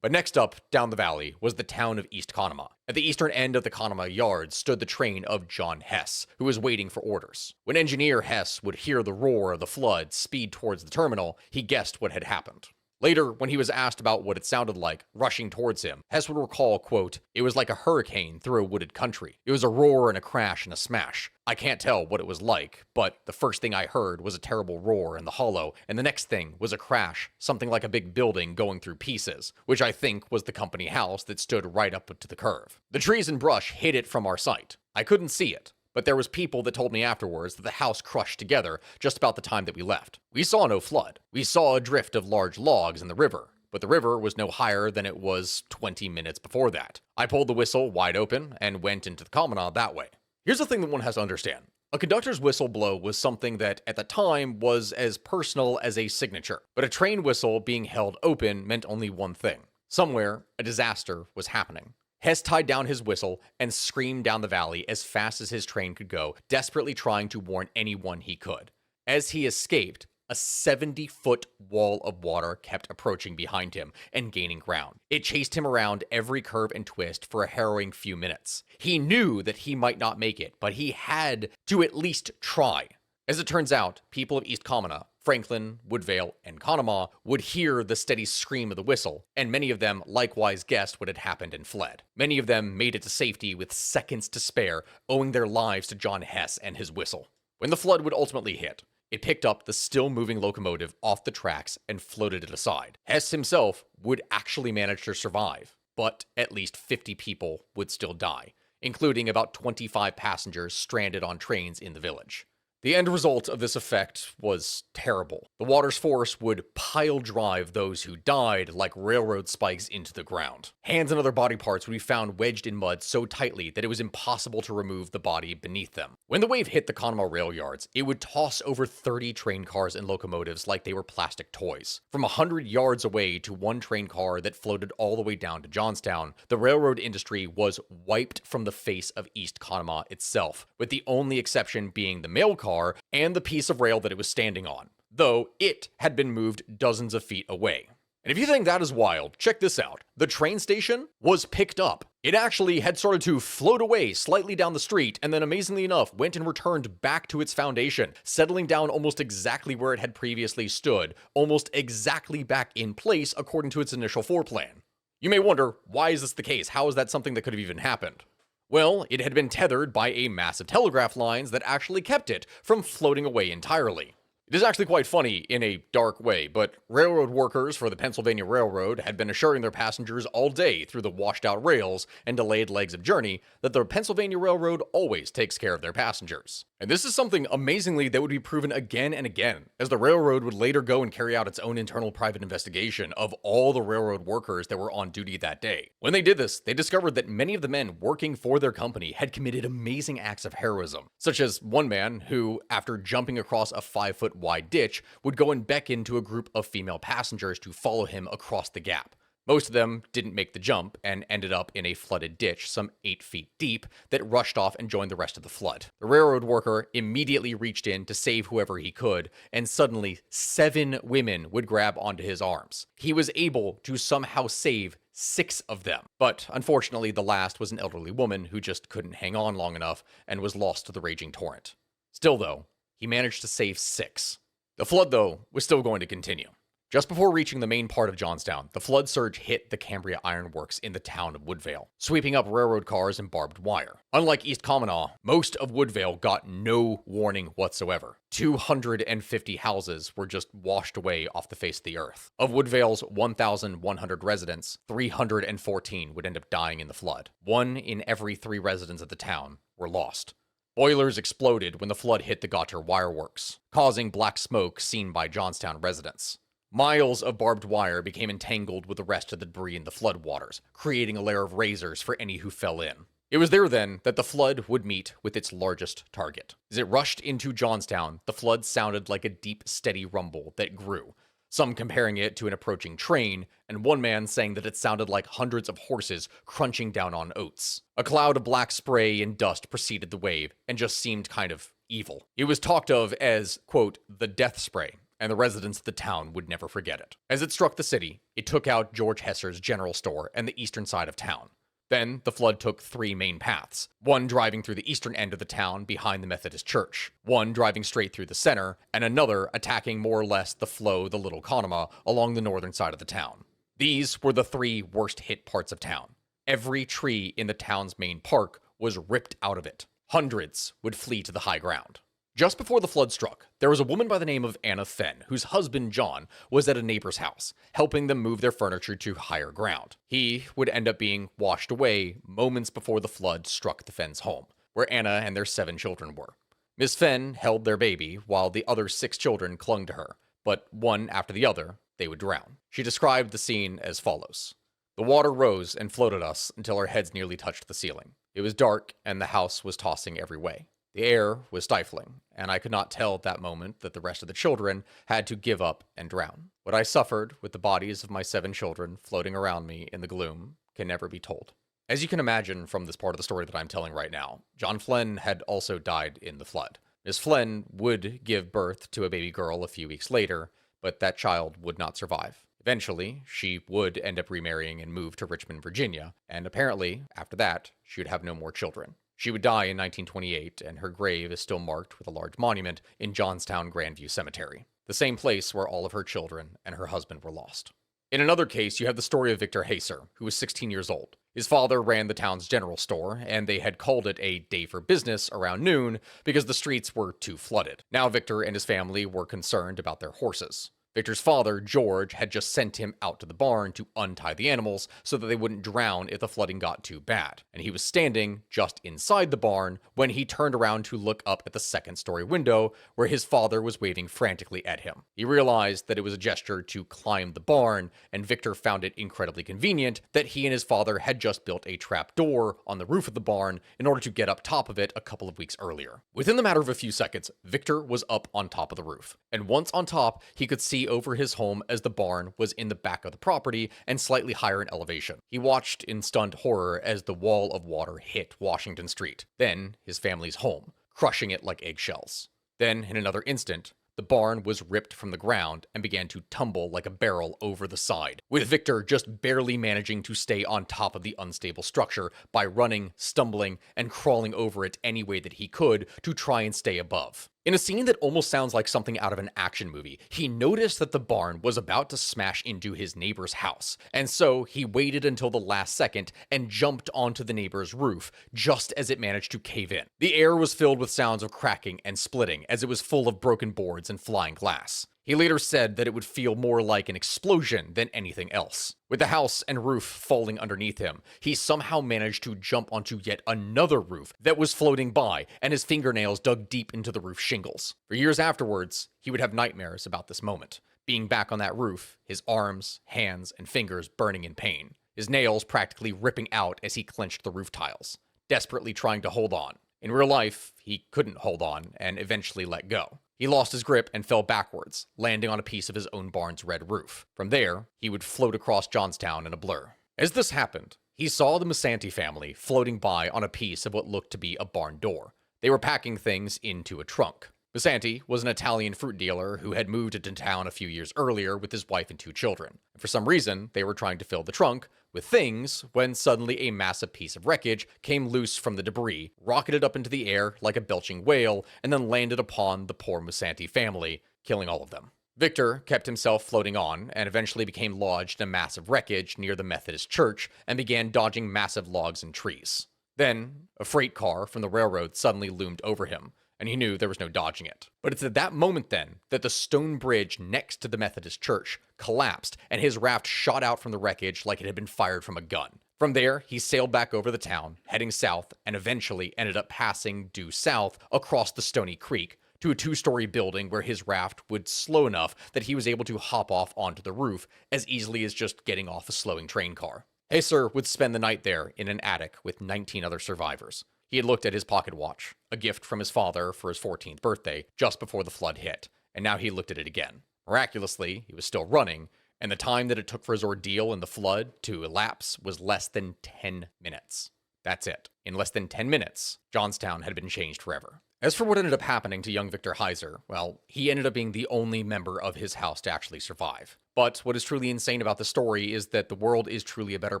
But next up, down the valley, was the town of East Conemaugh. At the eastern end of the Conemaugh Yard stood the train of John Hess, who was waiting for orders. When engineer Hess would hear the roar of the flood speed towards the terminal, he guessed what had happened. Later, when he was asked about what it sounded like, rushing towards him, Hess would recall, quote, "It was like a hurricane through a wooded country. It was a roar and a crash and a smash. I can't tell what it was like, but the first thing I heard was a terrible roar in the hollow, and the next thing was a crash, something like a big building going through pieces, which I think was the company house that stood right up to the curve. The trees and brush hid it from our sight. I couldn't see it. But there was people that told me afterwards that the house crushed together just about the time that we left. We saw no flood. We saw a drift of large logs in the river, but the river was no higher than it was 20 minutes before that. I pulled the whistle wide open and went into the Conemaugh that way." Here's the thing that one has to understand. A conductor's whistle blow was something that, at the time, was as personal as a signature. But a train whistle being held open meant only one thing. Somewhere, a disaster was happening. Hess tied down his whistle and screamed down the valley as fast as his train could go, desperately trying to warn anyone he could. As he escaped, a 70-foot wall of water kept approaching behind him and gaining ground. It chased him around every curve and twist for a harrowing few minutes. He knew that he might not make it, but he had to at least try. As it turns out, people of East Conemaugh, Franklin, Woodvale, and Conemaugh would hear the steady scream of the whistle, and many of them likewise guessed what had happened and fled. Many of them made it to safety with seconds to spare, owing their lives to John Hess and his whistle. When the flood would ultimately hit, it picked up the still-moving locomotive off the tracks and floated it aside. Hess himself would actually manage to survive, but at least 50 people would still die, including about 25 passengers stranded on trains in the village. The end result of this effect was terrible. The water's force would pile drive those who died like railroad spikes into the ground. Hands and other body parts would be found wedged in mud so tightly that it was impossible to remove the body beneath them. When the wave hit the Conemaugh rail yards, it would toss over 30 train cars and locomotives like they were plastic toys. From 100 yards away to one train car that floated all the way down to Johnstown, the railroad industry was wiped from the face of East Conemaugh itself, with the only exception being the mail car and the piece of rail that it was standing on, though it had been moved dozens of feet away. And if you think that is wild, check this out. The train station was picked up. It actually had started to float away slightly down the street, and then amazingly enough, went and returned back to its foundation, settling down almost exactly where it had previously stood, almost exactly back in place according to its initial floor plan. You may wonder, why is this the case? How is that something that could have even happened? Well, it had been tethered by a massive telegraph lines that actually kept it from floating away entirely. It is actually quite funny in a dark way, but railroad workers for the Pennsylvania Railroad had been assuring their passengers all day through the washed-out rails and delayed legs of journey that the Pennsylvania Railroad always takes care of their passengers. And this is something amazingly that would be proven again and again, as the railroad would later go and carry out its own internal private investigation of all the railroad workers that were on duty that day. When they did this, they discovered that many of the men working for their company had committed amazing acts of heroism, such as one man who, after jumping across a 5-foot wide ditch, would go and beckon to a group of female passengers to follow him across the gap. Most of them didn't make the jump and ended up in a flooded ditch some 8 feet deep that rushed off and joined the rest of the flood. The railroad worker immediately reached in to save whoever he could, and suddenly 7 women would grab onto his arms. He was able to somehow save 6 of them. But unfortunately, the last was an elderly woman who just couldn't hang on long enough and was lost to the raging torrent. Still, though, he managed to save 6. The flood, though, was still going to continue. Just before reaching the main part of Johnstown, the flood surge hit the Cambria Iron Works in the town of Woodvale, sweeping up railroad cars and barbed wire. Unlike East Conemaugh, most of Woodvale got no warning whatsoever. 250 houses were just washed away off the face of the earth. Of Woodvale's 1,100 residents, 314 would end up dying in the flood. 1 in every 3 residents of the town were lost. Boilers exploded when the flood hit the Gotter Wire Works, causing black smoke seen by Johnstown residents. Miles of barbed wire became entangled with the rest of the debris in the floodwaters, creating a layer of razors for any who fell in. It was there then that the flood would meet with its largest target. As it rushed into Johnstown, the flood sounded like a deep, steady rumble that grew, some comparing it to an approaching train, and one man saying that it sounded like hundreds of horses crunching down on oats. A cloud of black spray and dust preceded the wave, and just seemed kind of evil. It was talked of as, quote, the death spray, and the residents of the town would never forget it. As it struck the city, it took out George Hesser's general store and the eastern side of town. Then, the flood took 3 main paths, one driving through the eastern end of the town behind the Methodist Church, one driving straight through the center, and another attacking more or less the flow the Little Conemaugh along the northern side of the town. These were the 3 worst hit parts of town. Every tree in the town's main park was ripped out of it. Hundreds would flee to the high ground. Just before the flood struck, there was a woman by the name of Anna Fenn, whose husband John was at a neighbor's house, helping them move their furniture to higher ground. He would end up being washed away moments before the flood struck the Fenn's home, where Anna and their 7 children were. Miss Fenn held their baby, while the other 6 children clung to her, but one after the other, they would drown. She described the scene as follows. The water rose and floated us until our heads nearly touched the ceiling. It was dark, and the house was tossing every way. The air was stifling, and I could not tell at that moment that the rest of the children had to give up and drown. What I suffered with the bodies of my 7 children floating around me in the gloom can never be told. As you can imagine from this part of the story that I'm telling right now, John Flynn had also died in the flood. Miss Flynn would give birth to a baby girl a few weeks later, but that child would not survive. Eventually, she would end up remarrying and move to Richmond, Virginia, and apparently, after that, she would have no more children. She would die in 1928, and her grave is still marked with a large monument in Johnstown Grandview Cemetery, the same place where all of her children and her husband were lost. In another case, you have the story of Victor Haser, who was 16 years old. His father ran the town's general store, and they had called it a day for business around noon because the streets were too flooded. Now Victor and his family were concerned about their horses. Victor's father, George, had just sent him out to the barn to untie the animals so that they wouldn't drown if the flooding got too bad, and he was standing just inside the barn when he turned around to look up at the second-story window where his father was waving frantically at him. He realized that it was a gesture to climb the barn, and Victor found it incredibly convenient that he and his father had just built a trap door on the roof of the barn in order to get up top of it a couple of weeks earlier. Within the matter of a few seconds, Victor was up on top of the roof, and once on top, he could see over his home as the barn was in the back of the property and slightly higher in elevation. He watched in stunned horror as the wall of water hit Washington Street, then his family's home, crushing it like eggshells. Then, in another instant, the barn was ripped from the ground and began to tumble like a barrel over the side, with Victor just barely managing to stay on top of the unstable structure by running, stumbling, and crawling over it any way that he could to try and stay above. In a scene that almost sounds like something out of an action movie, he noticed that the barn was about to smash into his neighbor's house, and so he waited until the last second and jumped onto the neighbor's roof just as it managed to cave in. The air was filled with sounds of cracking and splitting as it was full of broken boards and flying glass. He later said that it would feel more like an explosion than anything else. With the house and roof falling underneath him, he somehow managed to jump onto yet another roof that was floating by, and his fingernails dug deep into the roof shingles. For years afterwards, he would have nightmares about this moment, being back on that roof, his arms, hands, and fingers burning in pain, his nails practically ripping out as he clenched the roof tiles, desperately trying to hold on. In real life, he couldn't hold on and eventually let go. He lost his grip and fell backwards, landing on a piece of his own barn's red roof. From there, he would float across Johnstown in a blur. As this happened, he saw the Musanti family floating by on a piece of what looked to be a barn door. They were packing things into a trunk. Musanti was an Italian fruit dealer who had moved into town a few years earlier with his wife and 2 children. And for some reason, they were trying to fill the trunk with things when suddenly a massive piece of wreckage came loose from the debris, rocketed up into the air like a belching whale, and then landed upon the poor Musanti family, killing all of them. Victor kept himself floating on and eventually became lodged in a massive wreckage near the Methodist church and began dodging massive logs and trees. Then, a freight car from the railroad suddenly loomed over him, and he knew there was no dodging it. But it's at that moment then that the stone bridge next to the Methodist church collapsed and his raft shot out from the wreckage like it had been fired from a gun. From there, he sailed back over the town, heading south, and eventually ended up passing due south across the Stony Creek to a 2-story building where his raft would slow enough that he was able to hop off onto the roof as easily as just getting off a slowing train car. Haser would spend the night there in an attic with 19 other survivors. He had looked at his pocket watch, a gift from his father for his 14th birthday, just before the flood hit, and now he looked at it again. Miraculously, he was still running, and the time that it took for his ordeal in the flood to elapse was less than 10 minutes. That's it. In less than 10 minutes, Johnstown had been changed forever. As for what ended up happening to young Victor Haser, well, he ended up being the only member of his house to actually survive. But what is truly insane about the story is that the world is truly a better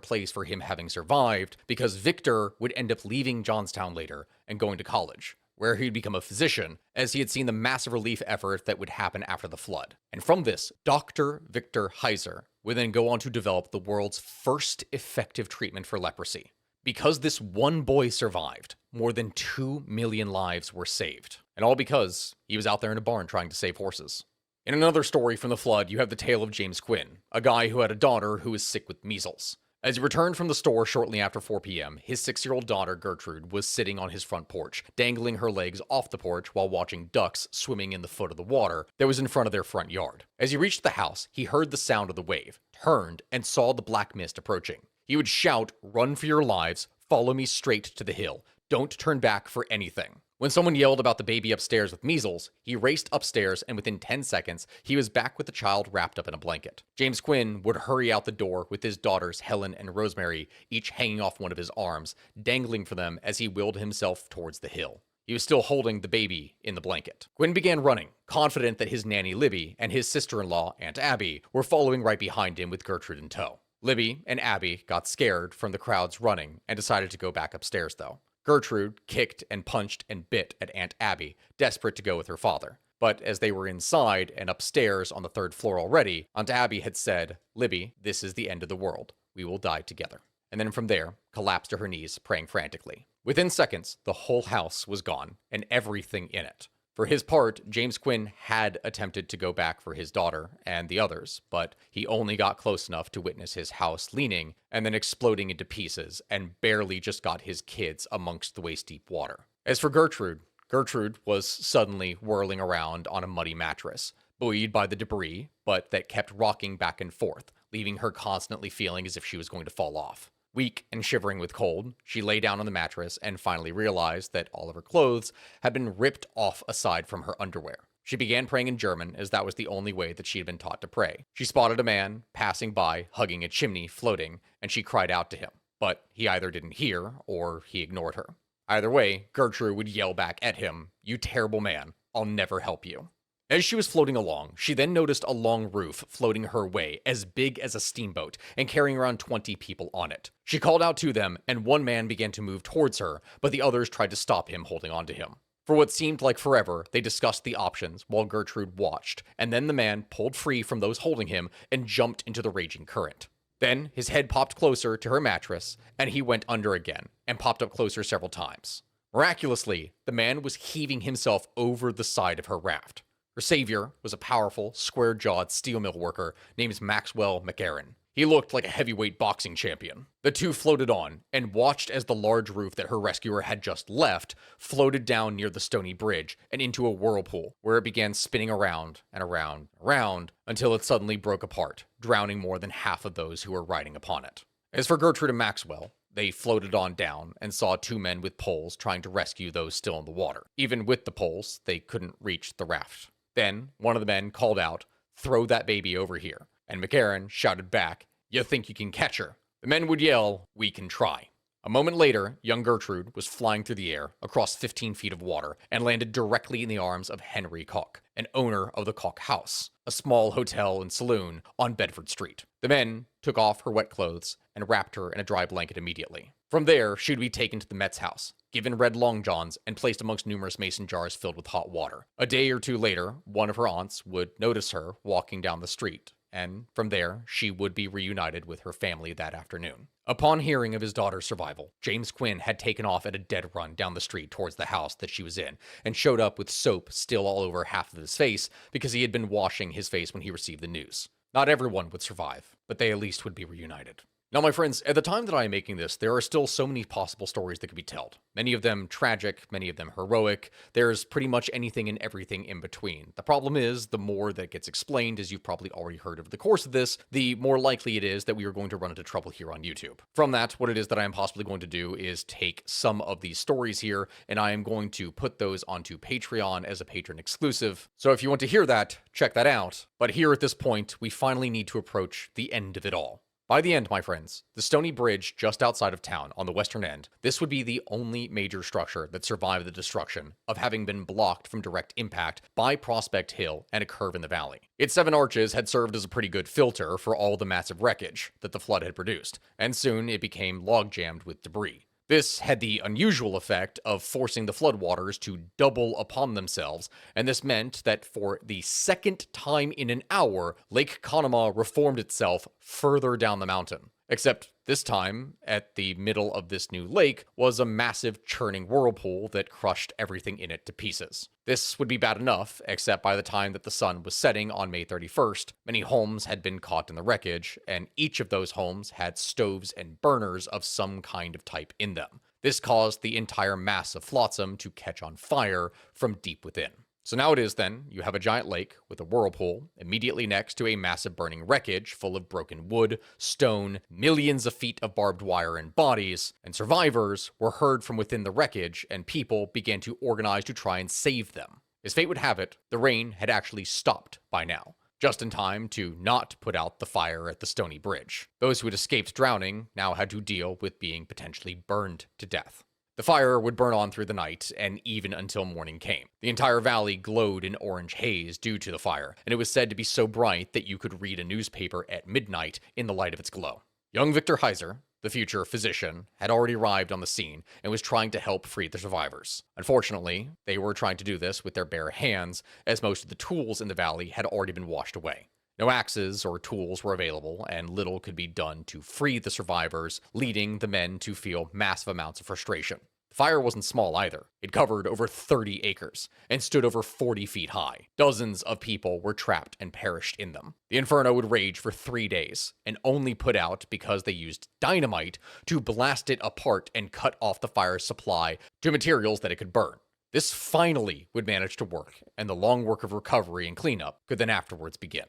place for him having survived, because Victor would end up leaving Johnstown later and going to college, where he'd become a physician, as he had seen the massive relief effort that would happen after the flood. And from this, Dr. Victor Haser would then go on to develop the world's first effective treatment for leprosy. Because this one boy survived, more than 2 million lives were saved. And all because he was out there in a barn trying to save horses. In another story from the flood, you have the tale of James Quinn, a guy who had a daughter who was sick with measles. As he returned from the store shortly after 4 p.m., his 6-year-old daughter Gertrude was sitting on his front porch, dangling her legs off the porch while watching ducks swimming in the foot of the water that was in front of their front yard. As he reached the house, he heard the sound of the wave, turned, and saw the black mist approaching. He would shout, "Run for your lives, follow me straight to the hill. Don't turn back for anything." When someone yelled about the baby upstairs with measles, he raced upstairs, and within 10 seconds, he was back with the child wrapped up in a blanket. James Quinn would hurry out the door with his daughters Helen and Rosemary, each hanging off one of his arms, dangling for them as he wheeled himself towards the hill. He was still holding the baby in the blanket. Quinn began running, confident that his nanny Libby and his sister-in-law, Aunt Abby, were following right behind him with Gertrude in tow. Libby and Abby got scared from the crowds running and decided to go back upstairs, though. Gertrude kicked and punched and bit at Aunt Abby, desperate to go with her father. But as they were inside and upstairs on the 3rd floor already, Aunt Abby had said, "Libby, this is the end of the world. We will die together." And then from there, collapsed to her knees, praying frantically. Within seconds, the whole house was gone, and everything in it. For his part, James Quinn had attempted to go back for his daughter and the others, but he only got close enough to witness his house leaning and then exploding into pieces, and barely just got his kids amongst the waist-deep water. As for Gertrude was suddenly whirling around on a muddy mattress, buoyed by the debris, but that kept rocking back and forth, leaving her constantly feeling as if she was going to fall off. Weak and shivering with cold, she lay down on the mattress and finally realized that all of her clothes had been ripped off aside from her underwear. She began praying in German, as that was the only way that she had been taught to pray. She spotted a man passing by, hugging a chimney, floating, and she cried out to him. But he either didn't hear, or he ignored her. Either way, Gertrude would yell back at him, "You terrible man, I'll never help you." As she was floating along, she then noticed a long roof floating her way, as big as a steamboat, and carrying around 20 people on it. She called out to them, and one man began to move towards her, but the others tried to stop him, holding on to him. For what seemed like forever, they discussed the options while Gertrude watched, and then the man pulled free from those holding him and jumped into the raging current. Then his head popped closer to her mattress, and he went under again, and popped up closer several times. Miraculously, the man was heaving himself over the side of her raft. Her savior was a powerful, square-jawed steel mill worker named Maxwell McCarran. He looked like a heavyweight boxing champion. The two floated on, and watched as the large roof that her rescuer had just left floated down near the stony bridge and into a whirlpool, where it began spinning around and around and around until it suddenly broke apart, drowning more than half of those who were riding upon it. As for Gertrude and Maxwell, they floated on down and saw 2 men with poles trying to rescue those still in the water. Even with the poles, they couldn't reach the raft. Then, one of the men called out, "Throw that baby over here," and McCarran shouted back, "You think you can catch her?" The men would yell, "We can try." A moment later, young Gertrude was flying through the air across 15 feet of water and landed directly in the arms of Henry Koch, an owner of the Koch House, a small hotel and saloon on Bedford Street. The men took off her wet clothes and wrapped her in a dry blanket immediately. From there, she would be taken to the Met's house, given red long johns, and placed amongst numerous mason jars filled with hot water. A day or two later, one of her aunts would notice her walking down the street, and from there, she would be reunited with her family that afternoon. Upon hearing of his daughter's survival, James Quinn had taken off at a dead run down the street towards the house that she was in, and showed up with soap still all over half of his face because he had been washing his face when he received the news. Not everyone would survive, but they at least would be reunited. Now, my friends, at the time that I am making this, there are still so many possible stories that could be told. Many of them tragic, many of them heroic. There's pretty much anything and everything in between. The problem is, the more that gets explained, as you've probably already heard over the course of this, the more likely it is that we are going to run into trouble here on YouTube. From that, what it is that I am possibly going to do is take some of these stories here, and I am going to put those onto Patreon as a patron exclusive. So if you want to hear that, check that out. But here at this point, we finally need to approach the end of it all. By the end, my friends, the Stony Bridge just outside of town on the western end, this would be the only major structure that survived the destruction of having been blocked from direct impact by Prospect Hill and a curve in the valley. Its 7 arches had served as a pretty good filter for all the massive wreckage that the flood had produced, and soon it became log-jammed with debris. This had the unusual effect of forcing the floodwaters to double upon themselves, and this meant that for the second time in an hour, Lake Conemaugh reformed itself further down the mountain. Except this time, at the middle of this new lake, was a massive churning whirlpool that crushed everything in it to pieces. This would be bad enough, except by the time that the sun was setting on May 31st, many homes had been caught in the wreckage, and each of those homes had stoves and burners of some kind of type in them. This caused the entire mass of flotsam to catch on fire from deep within. So now it is then, you have a giant lake with a whirlpool immediately next to a massive burning wreckage full of broken wood, stone, millions of feet of barbed wire and bodies, and survivors were heard from within the wreckage and people began to organize to try and save them. As fate would have it, the rain had actually stopped by now, just in time to not put out the fire at the Stony Bridge. Those who had escaped drowning now had to deal with being potentially burned to death. The fire would burn on through the night, and even until morning came. The entire valley glowed in orange haze due to the fire, and it was said to be so bright that you could read a newspaper at midnight in the light of its glow. Young Victor Heiser, the future physician, had already arrived on the scene and was trying to help free the survivors. Unfortunately, they were trying to do this with their bare hands, as most of the tools in the valley had already been washed away. No axes or tools were available, and little could be done to free the survivors, leading the men to feel massive amounts of frustration. The fire wasn't small either. It covered over 30 acres and stood over 40 feet high. Dozens of people were trapped and perished in them. The inferno would rage for 3 days and only put out because they used dynamite to blast it apart and cut off the fire's supply to materials that it could burn. This finally would manage to work, and the long work of recovery and cleanup could then afterwards begin.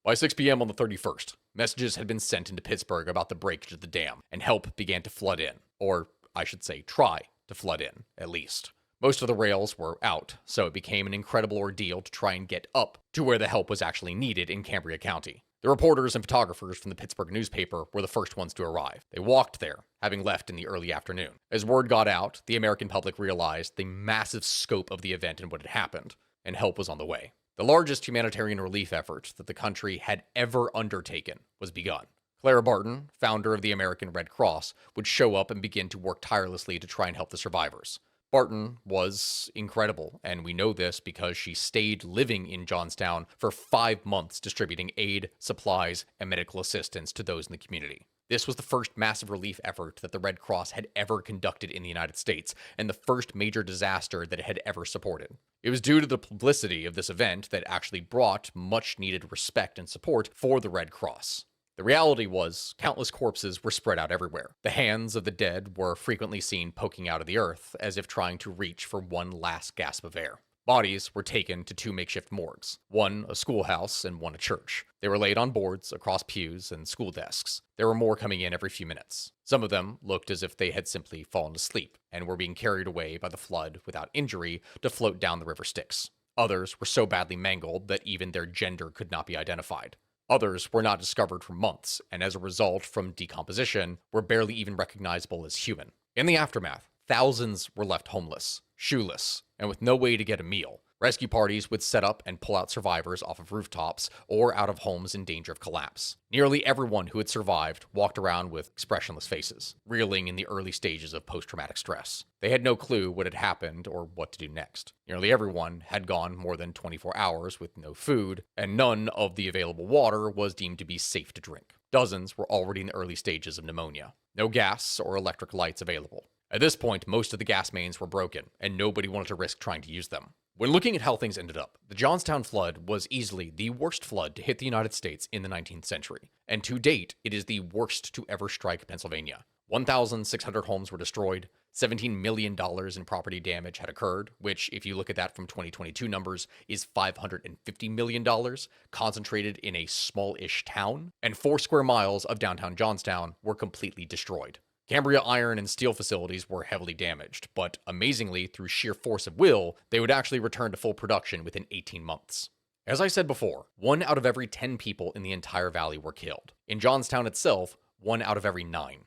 By 6 p.m. on the 31st, messages had been sent into Pittsburgh about the breakage of the dam, and help began to flood in, or I should say try to flood in, at least. Most of the rails were out, so it became an incredible ordeal to try and get up to where the help was actually needed in Cambria County. The reporters and photographers from the Pittsburgh newspaper were the first ones to arrive. They walked there, having left in the early afternoon. As word got out, the American public realized the massive scope of the event and what had happened, and help was on the way. The largest humanitarian relief effort that the country had ever undertaken was begun. Clara Barton, founder of the American Red Cross, would show up and begin to work tirelessly to try and help the survivors. Barton was incredible, and we know this because she stayed living in Johnstown for 5 months distributing aid, supplies, and medical assistance to those in the community. This was the first massive relief effort that the Red Cross had ever conducted in the United States, and the first major disaster that it had ever supported. It was due to the publicity of this event that actually brought much-needed respect and support for the Red Cross. The reality was, countless corpses were spread out everywhere. The hands of the dead were frequently seen poking out of the earth, as if trying to reach for one last gasp of air. Bodies were taken to 2 makeshift morgues, one a schoolhouse and one a church. They were laid on boards across pews and school desks. There were more coming in every few minutes. Some of them looked as if they had simply fallen asleep and were being carried away by the flood without injury to float down the river Styx. Others were so badly mangled that even their gender could not be identified. Others were not discovered for months, and as a result, from decomposition, were barely even recognizable as human. In the aftermath, thousands were left homeless, shoeless, and with no way to get a meal. Rescue parties would set up and pull out survivors off of rooftops or out of homes in danger of collapse. Nearly everyone who had survived walked around with expressionless faces, reeling in the early stages of post-traumatic stress. They had no clue what had happened or what to do next. Nearly everyone had gone more than 24 hours with no food, and none of the available water was deemed to be safe to drink. Dozens were already in the early stages of pneumonia. No gas or electric lights available. At this point, most of the gas mains were broken, and nobody wanted to risk trying to use them. When looking at how things ended up, the Johnstown Flood was easily the worst flood to hit the United States in the 19th century, and to date, it is the worst to ever strike Pennsylvania. 1,600 homes were destroyed, $17 million in property damage had occurred, which, if you look at that from 2022 numbers, is $550 million, concentrated in a small-ish town, and 4 square miles of downtown Johnstown were completely destroyed. Cambria iron and steel facilities were heavily damaged, but amazingly, through sheer force of will, they would actually return to full production within 18 months. As I said before, 1 out of every 10 people in the entire valley were killed. In Johnstown itself, 1 out of every 9.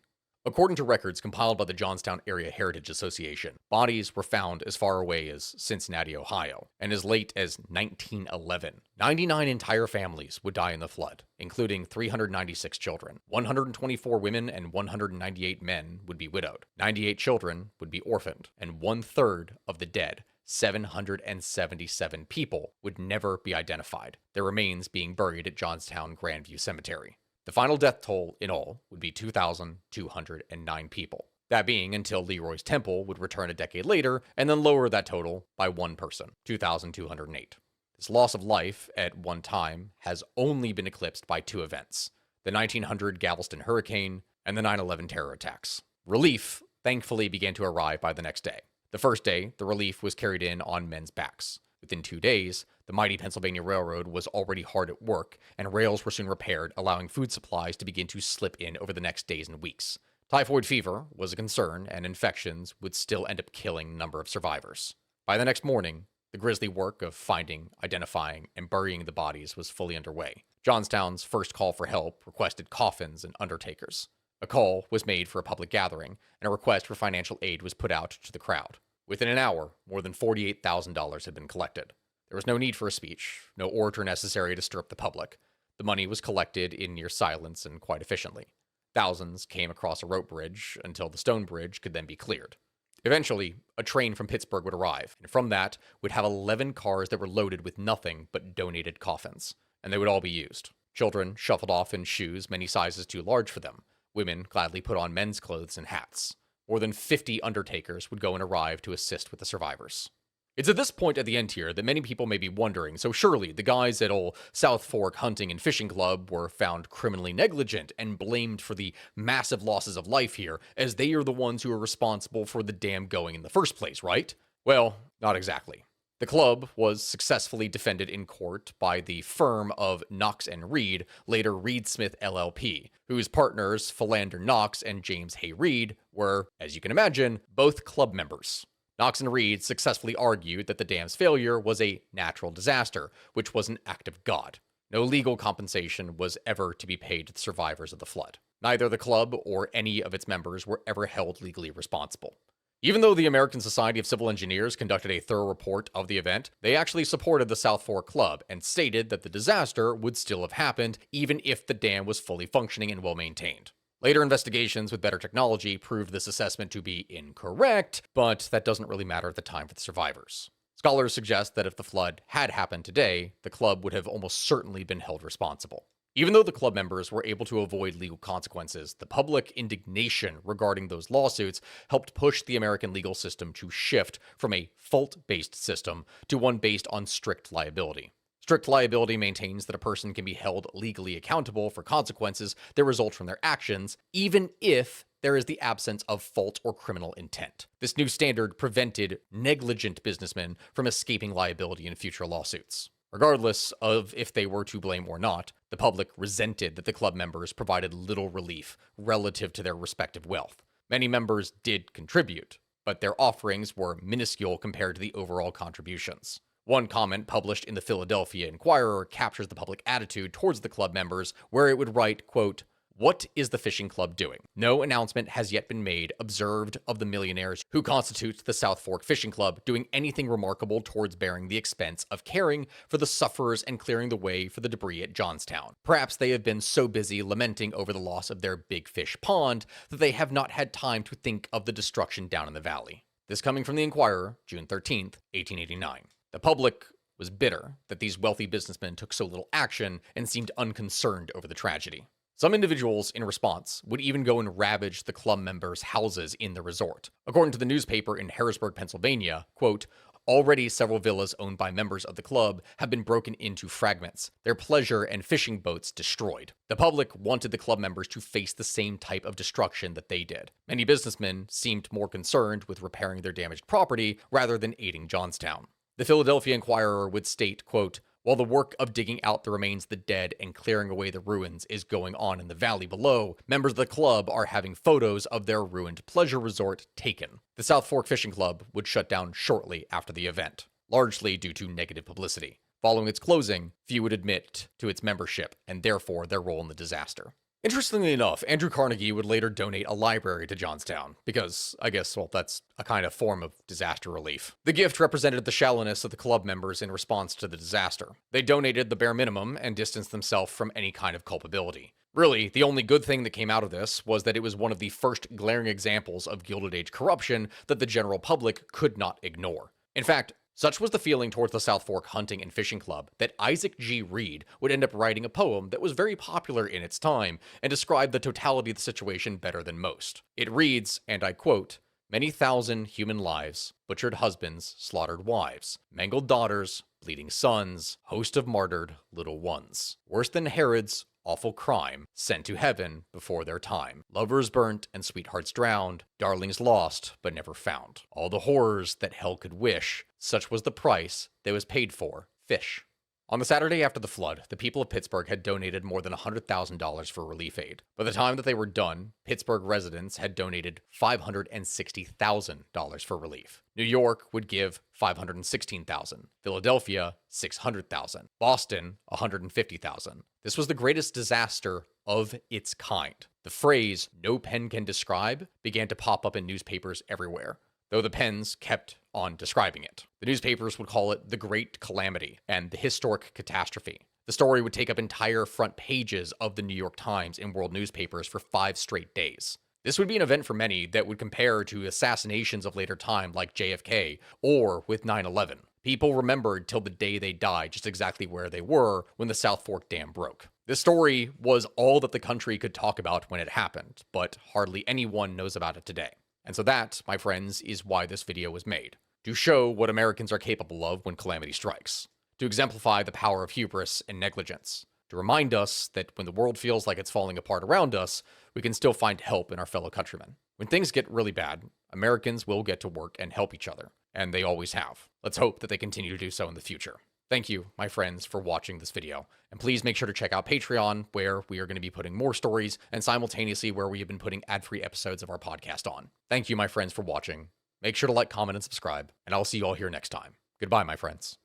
According to records compiled by the Johnstown Area Heritage Association, bodies were found as far away as Cincinnati, Ohio, and as late as 1911. 99 entire families would die in the flood, including 396 children. 124 women and 198 men would be widowed. 98 children would be orphaned, and 1/3 of the dead, 777 people, would never be identified, their remains being buried at Johnstown Grandview Cemetery. The final death toll in all would be 2,209 people. That being until Leroy's Temple would return a decade later and then lower that total by 1 person, 2,208. This loss of life at one time has only been eclipsed by 2 events, the 1900 Galveston hurricane and the 9/11 terror attacks. Relief thankfully began to arrive by the next day. The first day, the relief was carried in on men's backs. Within 2 days, the mighty Pennsylvania Railroad was already hard at work, and rails were soon repaired, allowing food supplies to begin to slip in over the next days and weeks. Typhoid fever was a concern, and infections would still end up killing a number of survivors. By the next morning, the grisly work of finding, identifying, and burying the bodies was fully underway. Johnstown's first call for help requested coffins and undertakers. A call was made for a public gathering, and a request for financial aid was put out to the crowd. Within an hour, more than $48,000 had been collected. There was no need for a speech, no orator necessary to stir up the public. The money was collected in near silence and quite efficiently. Thousands came across a rope bridge until the stone bridge could then be cleared. Eventually, a train from Pittsburgh would arrive, and from that would have 11 cars that were loaded with nothing but donated coffins, and they would all be used. Children shuffled off in shoes many sizes too large for them. Women gladly put on men's clothes and hats. More than 50 undertakers would go and arrive to assist with the survivors. It's at this point at the end here that many people may be wondering, so surely the guys at old South Fork Hunting and Fishing Club were found criminally negligent and blamed for the massive losses of life here, as they are the ones who are responsible for the dam going in the first place, right? Well, not exactly. The club was successfully defended in court by the firm of Knox and Reed, later Reed Smith LLP, whose partners Philander Knox and James Hay Reed were, as you can imagine, both club members. Knox and Reed successfully argued that the dam's failure was a natural disaster, which was an act of God. No legal compensation was ever to be paid to the survivors of the flood. Neither the club or any of its members were ever held legally responsible. Even though the American Society of Civil Engineers conducted a thorough report of the event, they actually supported the South Fork Club and stated that the disaster would still have happened even if the dam was fully functioning and well maintained. Later investigations with better technology proved this assessment to be incorrect, but that doesn't really matter at the time for the survivors. Scholars suggest that if the flood had happened today, the club would have almost certainly been held responsible. Even though the club members were able to avoid legal consequences, the public indignation regarding those lawsuits helped push the American legal system to shift from a fault-based system to one based on strict liability. Strict liability maintains that a person can be held legally accountable for consequences that result from their actions, even if there is the absence of fault or criminal intent. This new standard prevented negligent businessmen from escaping liability in future lawsuits. Regardless of if they were to blame or not, the public resented that the club members provided little relief relative to their respective wealth. Many members did contribute, but their offerings were minuscule compared to the overall contributions. One comment published in the Philadelphia Inquirer captures the public attitude towards the club members, where it would write, quote, "What is the fishing club doing? No announcement has yet been made, observed, of the millionaires who constitute the South Fork Fishing Club doing anything remarkable towards bearing the expense of caring for the sufferers and clearing the way for the debris at Johnstown. Perhaps they have been so busy lamenting over the loss of their big fish pond that they have not had time to think of the destruction down in the valley." This coming from the Inquirer, June 13th, 1889. The public was bitter that these wealthy businessmen took so little action and seemed unconcerned over the tragedy. Some individuals, in response, would even go and ravage the club members' houses in the resort. According to the newspaper in Harrisburg, Pennsylvania, quote, "Already several villas owned by members of the club have been broken into fragments, their pleasure and fishing boats destroyed. The public wanted the club members to face the same type of destruction that they did. Many businessmen seemed more concerned with repairing their damaged property rather than aiding Johnstown." The Philadelphia Inquirer would state, quote, "While the work of digging out the remains of the dead and clearing away the ruins is going on in the valley below, members of the club are having photos of their ruined pleasure resort taken." The South Fork Fishing Club would shut down shortly after the event, largely due to negative publicity. Following its closing, few would admit to its membership and therefore their role in the disaster. Interestingly enough, Andrew Carnegie would later donate a library to Johnstown, because, I guess, well, that's a kind of form of disaster relief. The gift represented the shallowness of the club members in response to the disaster. They donated the bare minimum and distanced themselves from any kind of culpability. Really, the only good thing that came out of this was that it was one of the first glaring examples of Gilded Age corruption that the general public could not ignore. In fact, such was the feeling towards the South Fork Hunting and Fishing Club that Isaac G. Reed would end up writing a poem that was very popular in its time and described the totality of the situation better than most. It reads, and I quote, "Many thousand human lives, butchered husbands, slaughtered wives, mangled daughters, bleeding sons, host of martyred little ones. Worse than Herod's awful crime, sent to heaven before their time. Lovers burnt and sweethearts drowned, darlings lost but never found. All the horrors that hell could wish, such was the price that was paid for fish." On the Saturday after the flood, the people of Pittsburgh had donated more than $100,000 for relief aid. By the time that they were done, Pittsburgh residents had donated $560,000 for relief. New York would give $516,000, Philadelphia $600,000, Boston $150,000. This was the greatest disaster of its kind. The phrase "no pen can describe" began to pop up in newspapers everywhere, though the pens kept on describing it. The newspapers would call it the Great Calamity and the Historic Catastrophe. The story would take up entire front pages of the New York Times and world newspapers for 5 straight days. This would be an event for many that would compare to assassinations of later time like JFK or with 9/11. People remembered till the day they died just exactly where they were when the South Fork Dam broke. This story was all that the country could talk about when it happened, but hardly anyone knows about it today. And so that, my friends, is why this video was made. To show what Americans are capable of when calamity strikes. To exemplify the power of hubris and negligence. To remind us that when the world feels like it's falling apart around us, we can still find help in our fellow countrymen. When things get really bad, Americans will get to work and help each other. And they always have. Let's hope that they continue to do so in the future. Thank you, my friends, for watching this video. And please make sure to check out Patreon, where we are going to be putting more stories, and simultaneously where we have been putting ad-free episodes of our podcast on. Thank you, my friends, for watching. Make sure to like, comment, and subscribe, and I'll see you all here next time. Goodbye, my friends.